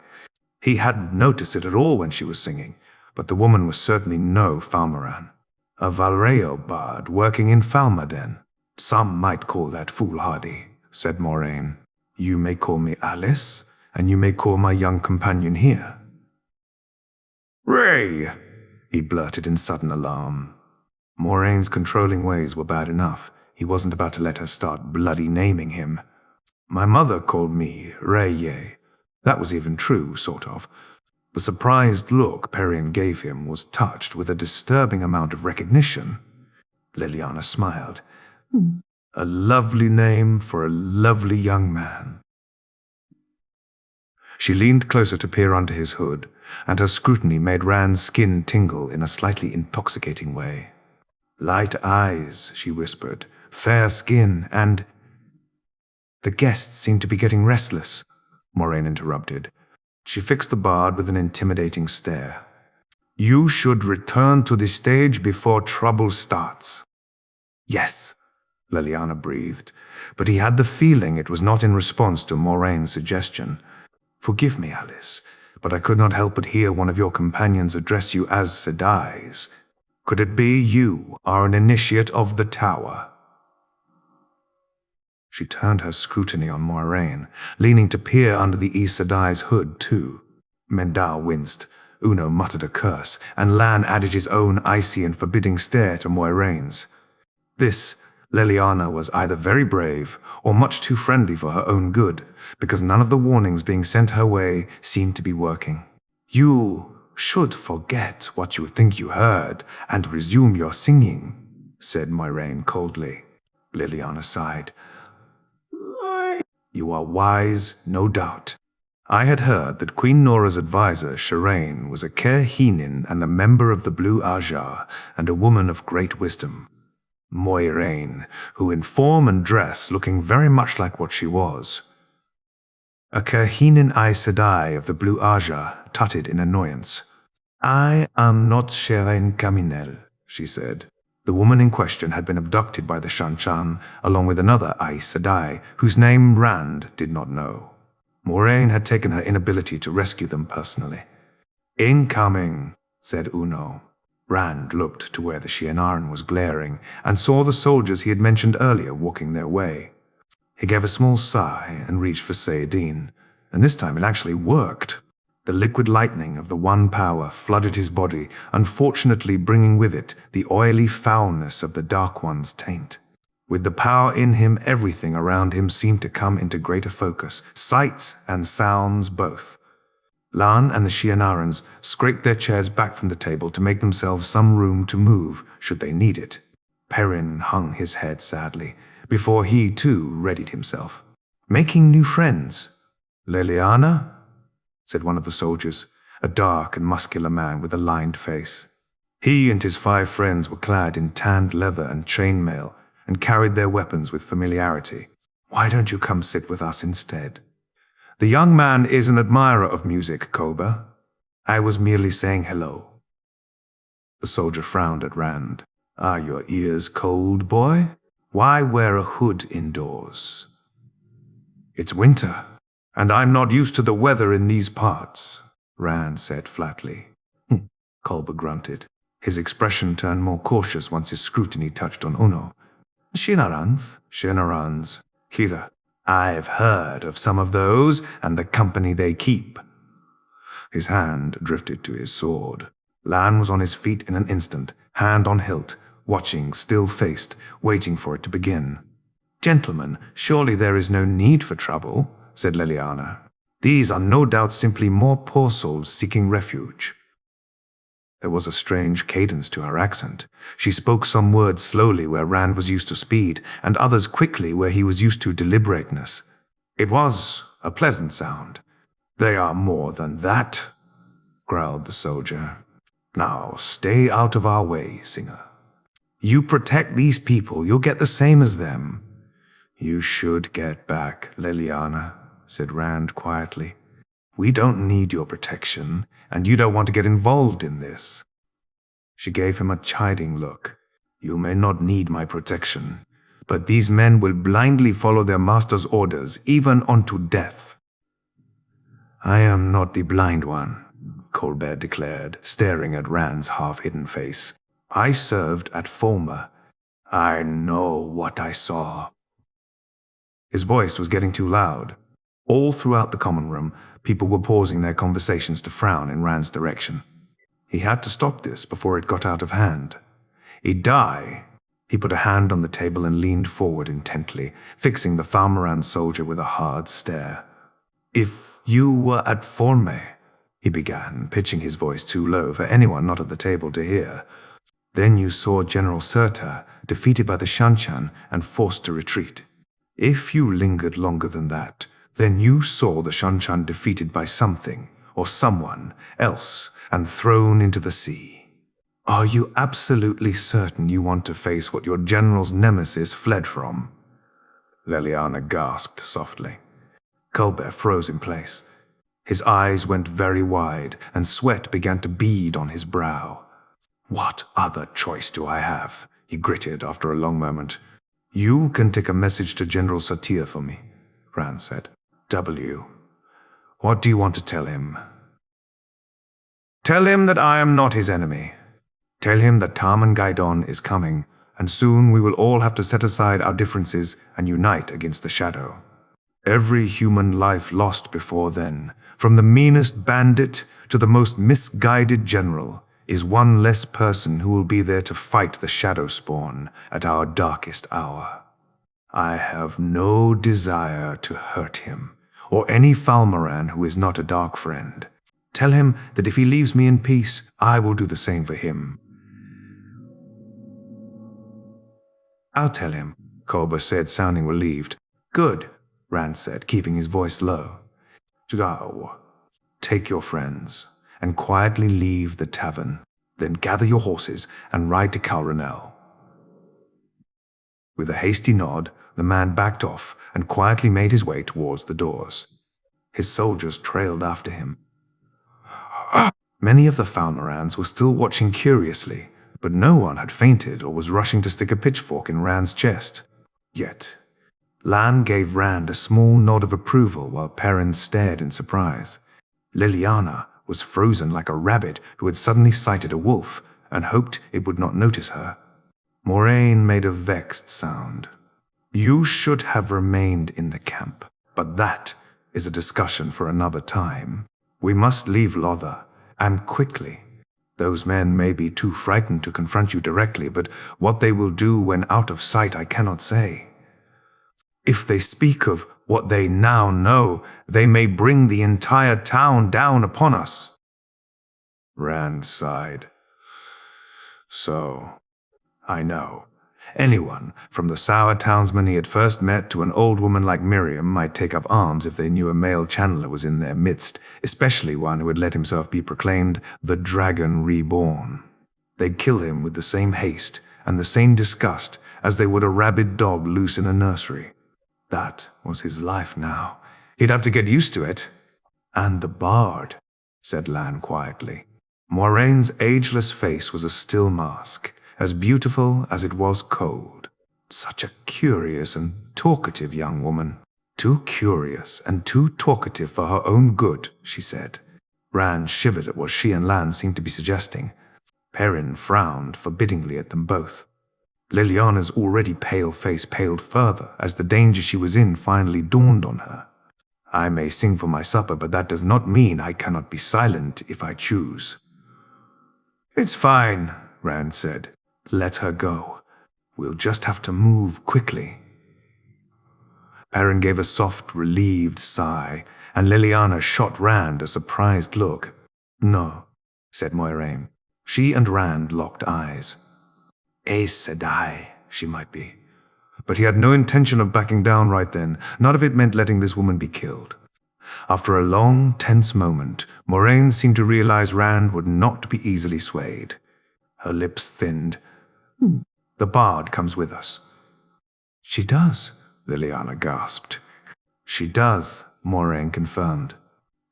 He hadn't noticed it at all when she was singing, but the woman was certainly no Falmaran. A Valreo bard working in Falmaden. Some might call that foolhardy, said Moiraine. You may call me Alice, and you may call my young companion here. Ray! He blurted in sudden alarm. Moraine's controlling ways were bad enough. He wasn't about to let her start bloody naming him. My mother called me Ray. That was even true, sort of. The surprised look Perrin gave him was touched with a disturbing amount of recognition. Liliana smiled. A lovely name for a lovely young man. She leaned closer to peer under his hood, and her scrutiny made Rand's skin tingle in a slightly intoxicating way. Light eyes, she whispered, fair skin, and... The guests seemed to be getting restless, Moiraine interrupted. She fixed the bard with an intimidating stare. You should return to the stage before trouble starts. Yes, Liliana breathed, but he had the feeling it was not in response to Moraine's suggestion. Forgive me, Alice, but I could not help but hear one of your companions address you as Sedais. Could it be you are an initiate of the tower? She turned her scrutiny on Moiraine, leaning to peer under the Aes Sedai's hood too. Mendao winced, Uno muttered a curse, and Lan added his own icy and forbidding stare to Moiraine's. This, Liliana was either very brave or much too friendly for her own good, because none of the warnings being sent her way seemed to be working. You should forget what you think you heard and resume your singing, said Moiraine coldly. Liliana sighed. You are wise, no doubt. I had heard that Queen Nora's advisor, Shiraine, was a Kerhinin and a member of the Blue Ajah, and a woman of great wisdom. Moiraine, who in form and dress looking very much like what she was. A Kerhinin Aes Sedai of the Blue Ajah tutted in annoyance. I am not Shiraine Caminel, she said. The woman in question had been abducted by the Seanchan, along with another Aes Sedai, whose name Rand did not know. Moiraine had taken her inability to rescue them personally. Incoming, said Uno. Rand looked to where the Shienaran was glaring, and saw the soldiers he had mentioned earlier walking their way. He gave a small sigh and reached for Saladin, and this time it actually worked. The liquid lightning of the one power flooded his body, unfortunately bringing with it the oily foulness of the Dark One's taint. With the power in him, everything around him seemed to come into greater focus, sights and sounds both. Lan and the Shienarans scraped their chairs back from the table to make themselves some room to move, should they need it. Perrin hung his head sadly, before he too readied himself. Making new friends. Liliana? Said one of the soldiers, a dark and muscular man with a lined face. He and his 5 friends were clad in tanned leather and chainmail, and carried their weapons with familiarity. "Why don't you come sit with us instead?" "The young man is an admirer of music, Koba. I was merely saying hello." The soldier frowned at Rand. "Are your ears cold, boy? Why wear a hood indoors?" "It's winter, and I'm not used to the weather in these parts," Rand said flatly. Kolba grunted. His expression turned more cautious once his scrutiny touched on Uno. Shinarans. Kira. I've heard of some of those and the company they keep." His hand drifted to his sword. Lan was on his feet in an instant, hand on hilt, watching, still-faced, waiting for it to begin. "Gentlemen, surely there is no need for trouble," said Leliana. "These are no doubt simply more poor souls seeking refuge." There was a strange cadence to her accent. She spoke some words slowly where Rand was used to speed, and others quickly where he was used to deliberateness. It was a pleasant sound. "They are more than that," growled the soldier. "Now stay out of our way, Singer. You protect these people, you'll get the same as them." "You should get back, Leliana," said Rand quietly. "We don't need your protection, and you don't want to get involved in this." She gave him a chiding look. "You may not need my protection, but these men will blindly follow their master's orders, even unto death." "I am not the blind one," Colbert declared, staring at Rand's half-hidden face. "I served at Fulmer. I know what I saw." His voice was getting too loud. All throughout the common room, people were pausing their conversations to frown in Rand's direction. He had to stop this before it got out of hand. "He'd die." He put a hand on the table and leaned forward intently, fixing the Thalmoran soldier with a hard stare. "If you were at Forme," he began, pitching his voice too low for anyone not at the table to hear. "Then you saw General Surta defeated by the Seanchan and forced to retreat. If you lingered longer than that, then you saw the Seanchan defeated by something or someone else and thrown into the sea. Are you absolutely certain you want to face what your general's nemesis fled from?" Leliana gasped softly. Colbert froze in place. His eyes went very wide, and sweat began to bead on his brow. "What other choice do I have?" he gritted after a long moment. "You can take a message to General Satir for me," Rand said. "W. What do you want to tell him?" "Tell him that I am not his enemy. Tell him that tarmongaidon is coming, and soon we will all have to set aside our differences and unite against the shadow. Every human life lost before then, from the meanest bandit to the most misguided general, is one less person who will be there to fight the shadowspawn at our darkest hour. I have no desire to hurt him, or any Thalmoran who is not a dark friend. Tell him that if he leaves me in peace, I will do the same for him." "I'll tell him," Kolba said, sounding relieved. "Good," Rand said, keeping his voice low. "Go. Take your friends, and quietly leave the tavern. Then gather your horses and ride to Calranel." With a hasty nod, the man backed off and quietly made his way towards the doors. His soldiers trailed after him. Many of the Thalmorans were still watching curiously, but no one had fainted or was rushing to stick a pitchfork in Rand's chest. Yet, Lan gave Rand a small nod of approval while Perrin stared in surprise. Leliana was frozen like a rabbit who had suddenly sighted a wolf and hoped it would not notice her. Moiraine made a vexed sound. "You should have remained in the camp, but that is a discussion for another time. We must leave Lotha, and quickly. Those men may be too frightened to confront you directly, but what they will do when out of sight I cannot say. If they speak of what they now know, they may bring the entire town down upon us." Rand sighed. "So, I know. Anyone, from the sour townsman he had first met to an old woman like Miriam, might take up arms if they knew a male channeler was in their midst, especially one who had let himself be proclaimed the Dragon Reborn. They'd kill him with the same haste and the same disgust as they would a rabid dog loose in a nursery. That was his life now. He'd have to get used to it. And the bard, said Lan quietly. Moiraine's ageless face was a still mask, as beautiful as it was cold. Such a curious and talkative young woman. Too curious and too talkative for her own good, she said. Rand shivered at what she and Lan seemed to be suggesting. Perrin frowned forbiddingly at them both. Liliana's already pale face paled further as the danger she was in finally dawned on her. I may sing for my supper, but that does not mean I cannot be silent if I choose. It's fine, Rand said. Let her go. We'll just have to move quickly. Perrin gave a soft, relieved sigh, and Liliana shot Rand a surprised look. No, said Moiraine. She and Rand locked eyes. Aes Sedai, she might be. But he had no intention of backing down right then, not if it meant letting this woman be killed. After a long, tense moment, Moiraine seemed to realize Rand would not be easily swayed. Her lips thinned. The bard comes with us. She does, Liliana gasped. She does, Moiraine confirmed.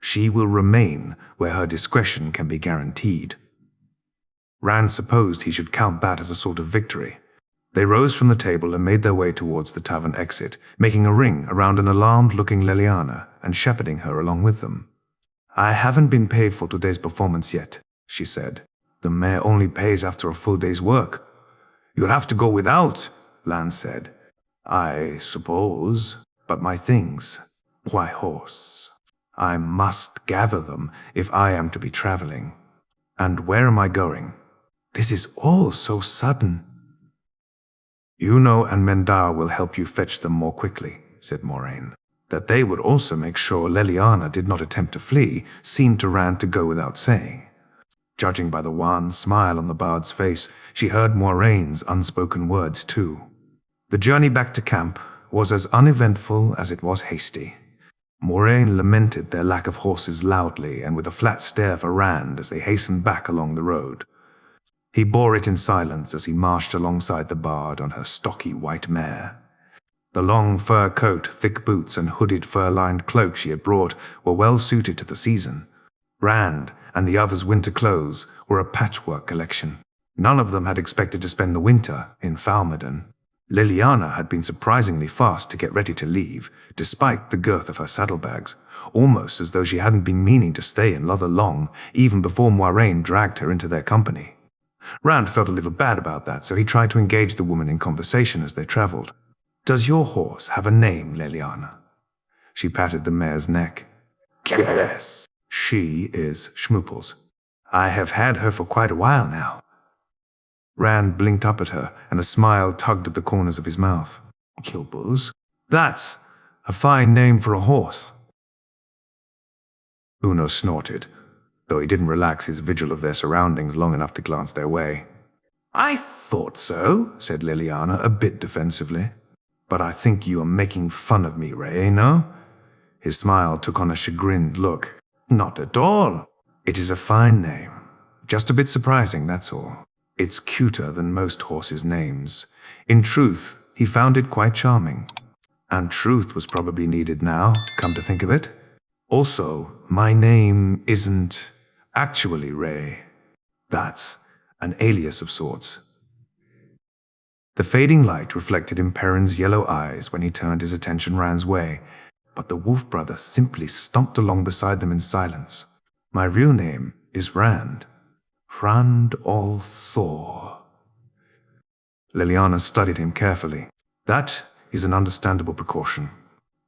She will remain where her discretion can be guaranteed. Rand supposed he should count that as a sort of victory. They rose from the table and made their way towards the tavern exit, making a ring around an alarmed-looking Liliana and shepherding her along with them. I haven't been paid for today's performance yet, she said. The mayor only pays after a full day's work. You'll have to go without, Lan said. I suppose, but my things. Why horse? I must gather them if I am to be traveling. And where am I going? This is all so sudden. Uno and Mendar will help you fetch them more quickly, said Moiraine. That they would also make sure Liliana did not attempt to flee seemed to Rand to go without saying. Judging by the wan smile on the bard's face, she heard Moiraine's unspoken words too. The journey back to camp was as uneventful as it was hasty. Moiraine lamented their lack of horses loudly and with a flat stare for Rand as they hastened back along the road. He bore it in silence as he marched alongside the bard on her stocky white mare. The long fur coat, thick boots, and hooded fur-lined cloak she had brought were well suited to the season. Rand and the others' winter clothes were a patchwork collection. None of them had expected to spend the winter in Falmeden. Liliana had been surprisingly fast to get ready to leave, despite the girth of her saddlebags, almost as though she hadn't been meaning to stay in Lother long, even before Moiraine dragged her into their company. Rand felt a little bad about that, so he tried to engage the woman in conversation as they traveled. Does your horse have a name, Liliana? She patted the mare's neck. Yes. She is Schmooples. I have had her for quite a while now. Rand blinked up at her, and a smile tugged at the corners of his mouth. Kilbuz? That's a fine name for a horse. Uno snorted, though he didn't relax his vigil of their surroundings long enough to glance their way. I thought so, said Liliana, a bit defensively. But I think you are making fun of me, Ray, no? His smile took on a chagrined look. Not at all. It is a fine name. Just a bit surprising, that's all. It's cuter than most horses' names. In truth, he found it quite charming. And truth was probably needed now, come to think of it. Also, my name isn't actually Ray. That's an alias of sorts. The fading light reflected in Perrin's yellow eyes when he turned his attention Rand's way, but the wolf brother simply stomped along beside them in silence. My real name is Rand. Rand all Thor. Liliana studied him carefully. That is an understandable precaution.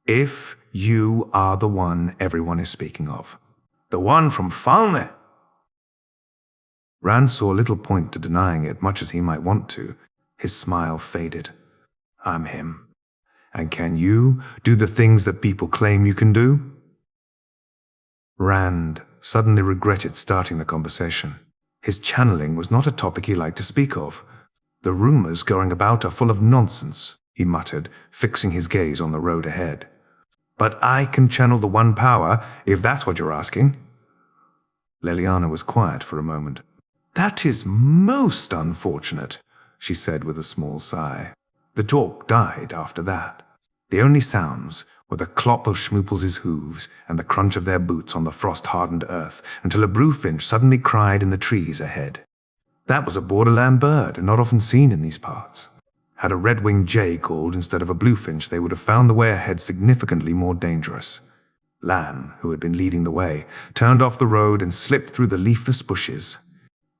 If you are the one everyone is speaking of. The one from Falme. Rand saw little point to denying it, much as he might want to. His smile faded. I'm him. And can you do the things that people claim you can do? Rand suddenly regretted starting the conversation. His channeling was not a topic he liked to speak of. The rumors going about are full of nonsense, he muttered, fixing his gaze on the road ahead. But I can channel the one power, if that's what you're asking. Liliana was quiet for a moment. "That is most unfortunate," she said with a small sigh. The talk died after that. The only sounds were the clop of Schmooples' hooves and the crunch of their boots on the frost-hardened earth, until a brewfinch suddenly cried in the trees ahead. That was a borderland bird, not often seen in these parts. Had a red-winged jay called instead of a bluefinch, they would have found the way ahead significantly more dangerous. Lan, who had been leading the way, turned off the road and slipped through the leafless bushes.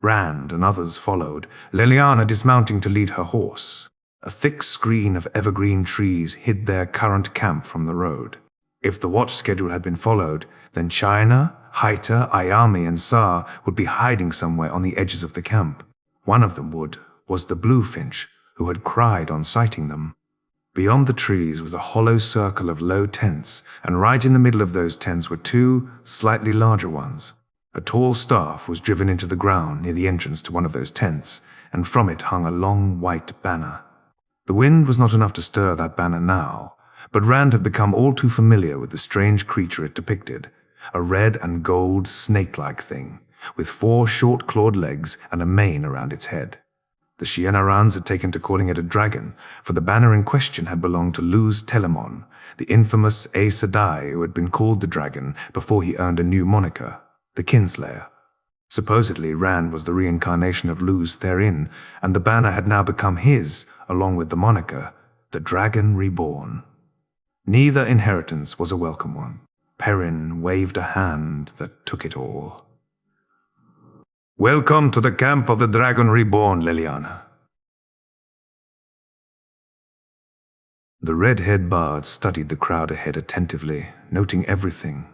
Rand and others followed, Leliana dismounting to lead her horse. A thick screen of evergreen trees hid their current camp from the road. If the watch schedule had been followed, then China, Haita, Ayami, and Sa would be hiding somewhere on the edges of the camp. One of them was the bluefinch, who had cried on sighting them. Beyond the trees was a hollow circle of low tents, and right in the middle of those tents were two slightly larger ones. A tall staff was driven into the ground near the entrance to one of those tents, and from it hung a long white banner. The wind was not enough to stir that banner now, but Rand had become all too familiar with the strange creature it depicted, a red and gold snake-like thing, with 4 short-clawed legs and a mane around its head. The Shienarans had taken to calling it a dragon, for the banner in question had belonged to Luz Telemon, the infamous Aes Sedai who had been called the dragon before he earned a new moniker, the Kinslayer. Supposedly, Rand was the reincarnation of Luz Therin, and the banner had now become his, along with the moniker, the Dragon Reborn. Neither inheritance was a welcome one. Perrin waved a hand that took it all. "Welcome to the camp of the Dragon Reborn, Leliana." The red-haired bard studied the crowd ahead attentively, noting everything,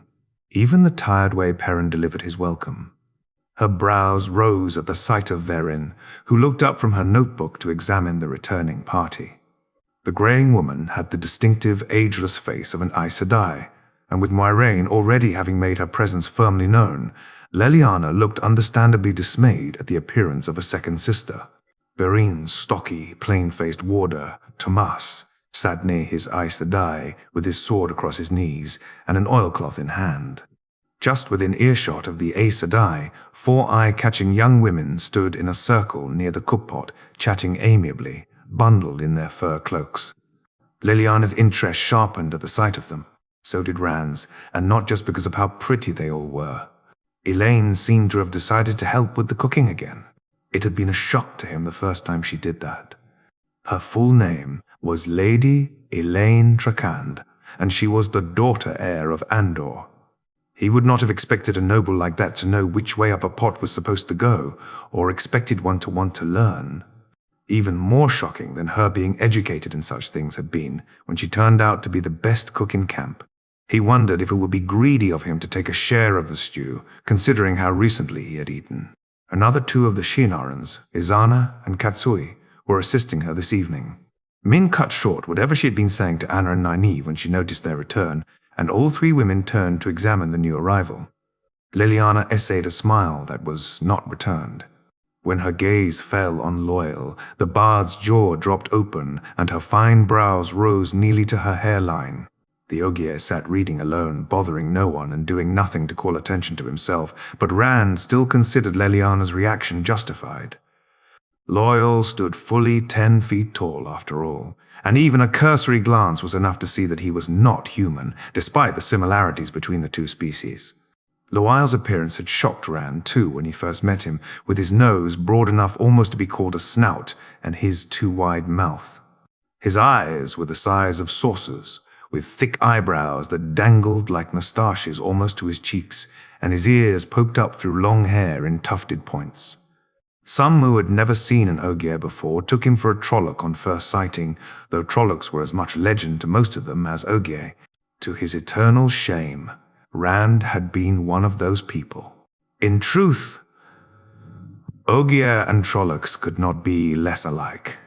even the tired way Perrin delivered his welcome. Her brows rose at the sight of Veren, who looked up from her notebook to examine the returning party. The greying woman had the distinctive, ageless face of an Aes Sedai, and with Moiraine already having made her presence firmly known, Leliana looked understandably dismayed at the appearance of a second sister. Veren's stocky, plain-faced warder, Tomas, sat near his Aes Sedai with his sword across his knees and an oilcloth in hand. Just within earshot of the Aes Sedai, 4 eye-catching young women stood in a circle near the cookpot, chatting amiably, bundled in their fur cloaks. Leliana's interest sharpened at the sight of them. So did Rand's, and not just because of how pretty they all were. Elaine seemed to have decided to help with the cooking again. It had been a shock to him the first time she did that. Her full name was Lady Elaine Trakand, and she was the daughter-heir of Andor. He would not have expected a noble like that to know which way up a pot was supposed to go, or expected one to want to learn. Even more shocking than her being educated in such things had been when she turned out to be the best cook in camp. He wondered if it would be greedy of him to take a share of the stew, considering how recently he had eaten. Another 2 of the Shienarans, Izana and Katsui, were assisting her this evening. Min cut short whatever she had been saying to Anna and Nynaeve when she noticed their return, and all 3 women turned to examine the new arrival. Leliana essayed a smile that was not returned. When her gaze fell on Loyal, the bard's jaw dropped open and her fine brows rose nearly to her hairline. The Ogier sat reading alone, bothering no one and doing nothing to call attention to himself, but Rand still considered Leliana's reaction justified. Loyal stood fully 10 feet tall after all, and even a cursory glance was enough to see that he was not human, despite the similarities between the 2 species. Loyal's appearance had shocked Rand too when he first met him, with his nose broad enough almost to be called a snout, and his too wide mouth. His eyes were the size of saucers, with thick eyebrows that dangled like moustaches almost to his cheeks, and his ears poked up through long hair in tufted points. Some who had never seen an Ogier before took him for a Trolloc on first sighting, though Trollocs were as much legend to most of them as Ogier. To his eternal shame, Rand had been one of those people. In truth, Ogier and Trollocs could not be less alike.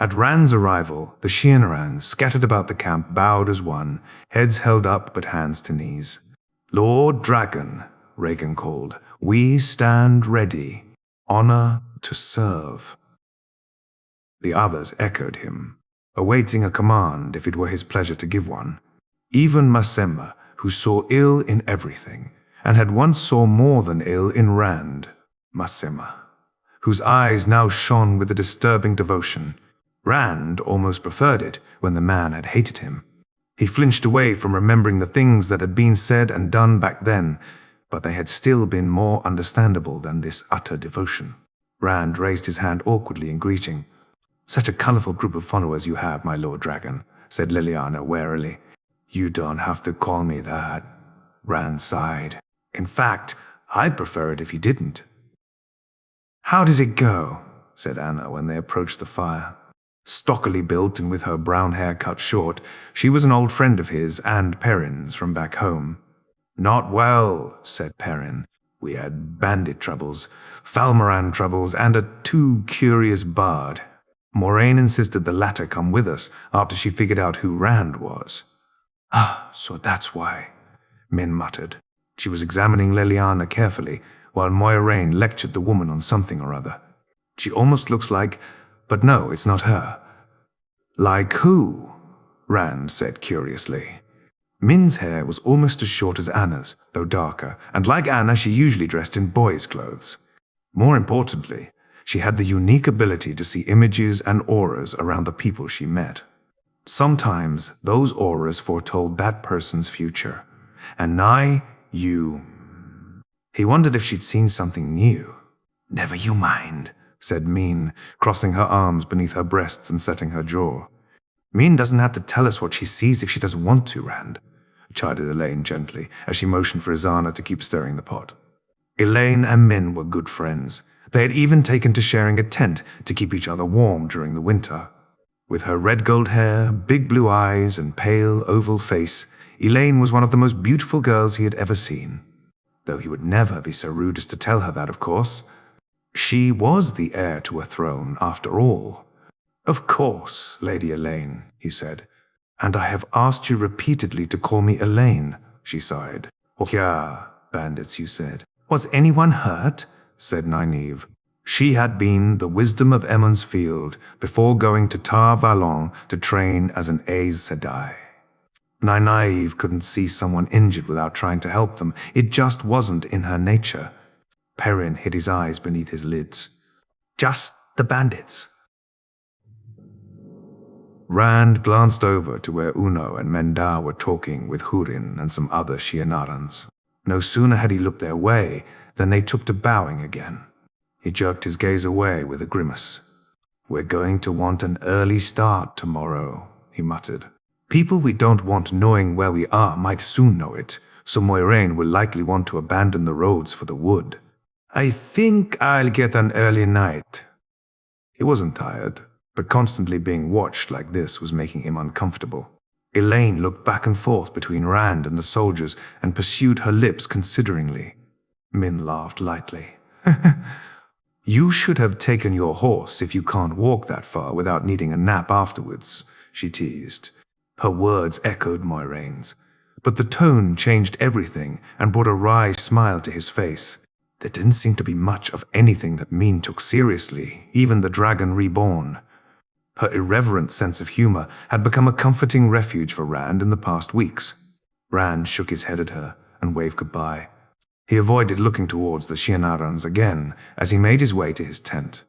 At Rand's arrival, the Shienarans, scattered about the camp, bowed as one, heads held up but hands to knees. "Lord Dragon," Regan called, "we stand ready. Honor to serve." The others echoed him, awaiting a command if it were his pleasure to give one. Even Masema, who saw ill in everything, and had once saw more than ill in Rand. Masema. whose eyes now shone with a disturbing devotion. Rand almost preferred it when the man had hated him. He flinched away from remembering the things that had been said and done back then, but they had still been more understandable than this utter devotion. Rand raised his hand awkwardly in greeting. "Such a colorful group of followers you have, my Lord Dragon," said Liliana warily. "You don't have to call me that," Rand sighed. "In fact, I'd prefer it if you didn't." "How does it go?" said Anna when they approached the fire. Stockily built and with her brown hair cut short, she was an old friend of his and Perrin's from back home. "Not well," said Perrin. "We had bandit troubles, Falmoran troubles, and a too curious bard. Moiraine insisted the latter come with us after she figured out who Rand was." "Ah, so that's why," Min muttered. She was examining Liliana carefully, while Moiraine lectured the woman on something or other. "She almost looks like... but no, it's not her." "Like who?" Rand said curiously. Min's hair was almost as short as Anna's, though darker, and like Anna, she usually dressed in boys' clothes. More importantly, she had the unique ability to see images and auras around the people she met. Sometimes those auras foretold that person's future. And nigh you. He wondered if she'd seen something new. "Never you mind," said Min, crossing her arms beneath her breasts and setting her jaw. "Min doesn't have to tell us what she sees if she doesn't want to, Rand," chided Elaine gently, as she motioned for Izana to keep stirring the pot. Elaine and Min were good friends. They had even taken to sharing a tent to keep each other warm during the winter. With her red gold hair, big blue eyes, and pale, oval face, Elaine was one of the most beautiful girls he had ever seen. Though he would never be so rude as to tell her that, of course. She was the heir to a throne, after all. "Of course, Lady Elaine," he said. "And I have asked you repeatedly to call me Elaine," she sighed. "Oh yeah, bandits, you said." "Was anyone hurt?" said Nynaeve. She had been the wisdom of Emond's Field before going to Tar Valon to train as an Aes Sedai. Nynaeve couldn't see someone injured without trying to help them. It just wasn't in her nature. Perrin hid his eyes beneath his lids. "Just the bandits." Rand glanced over to where Uno and Mendar were talking with Hurin and some other Shianarans. No sooner had he looked their way than they took to bowing again. He jerked his gaze away with a grimace. "We're going to want an early start tomorrow," he muttered. "People we don't want knowing where we are might soon know it, so Moiraine will likely want to abandon the roads for the wood. I think I'll get an early night." He wasn't tired, but constantly being watched like this was making him uncomfortable. Elaine looked back and forth between Rand and the soldiers and pursued her lips consideringly. Min laughed lightly. "You should have taken your horse if you can't walk that far without needing a nap afterwards," she teased. Her words echoed Moiraine's, but the tone changed everything and brought a wry smile to his face. There didn't seem to be much of anything that Min took seriously, even the dragon reborn. Her irreverent sense of humor had become a comforting refuge for Rand in the past weeks. Rand shook his head at her and waved goodbye. He avoided looking towards the Shianarans again as he made his way to his tent.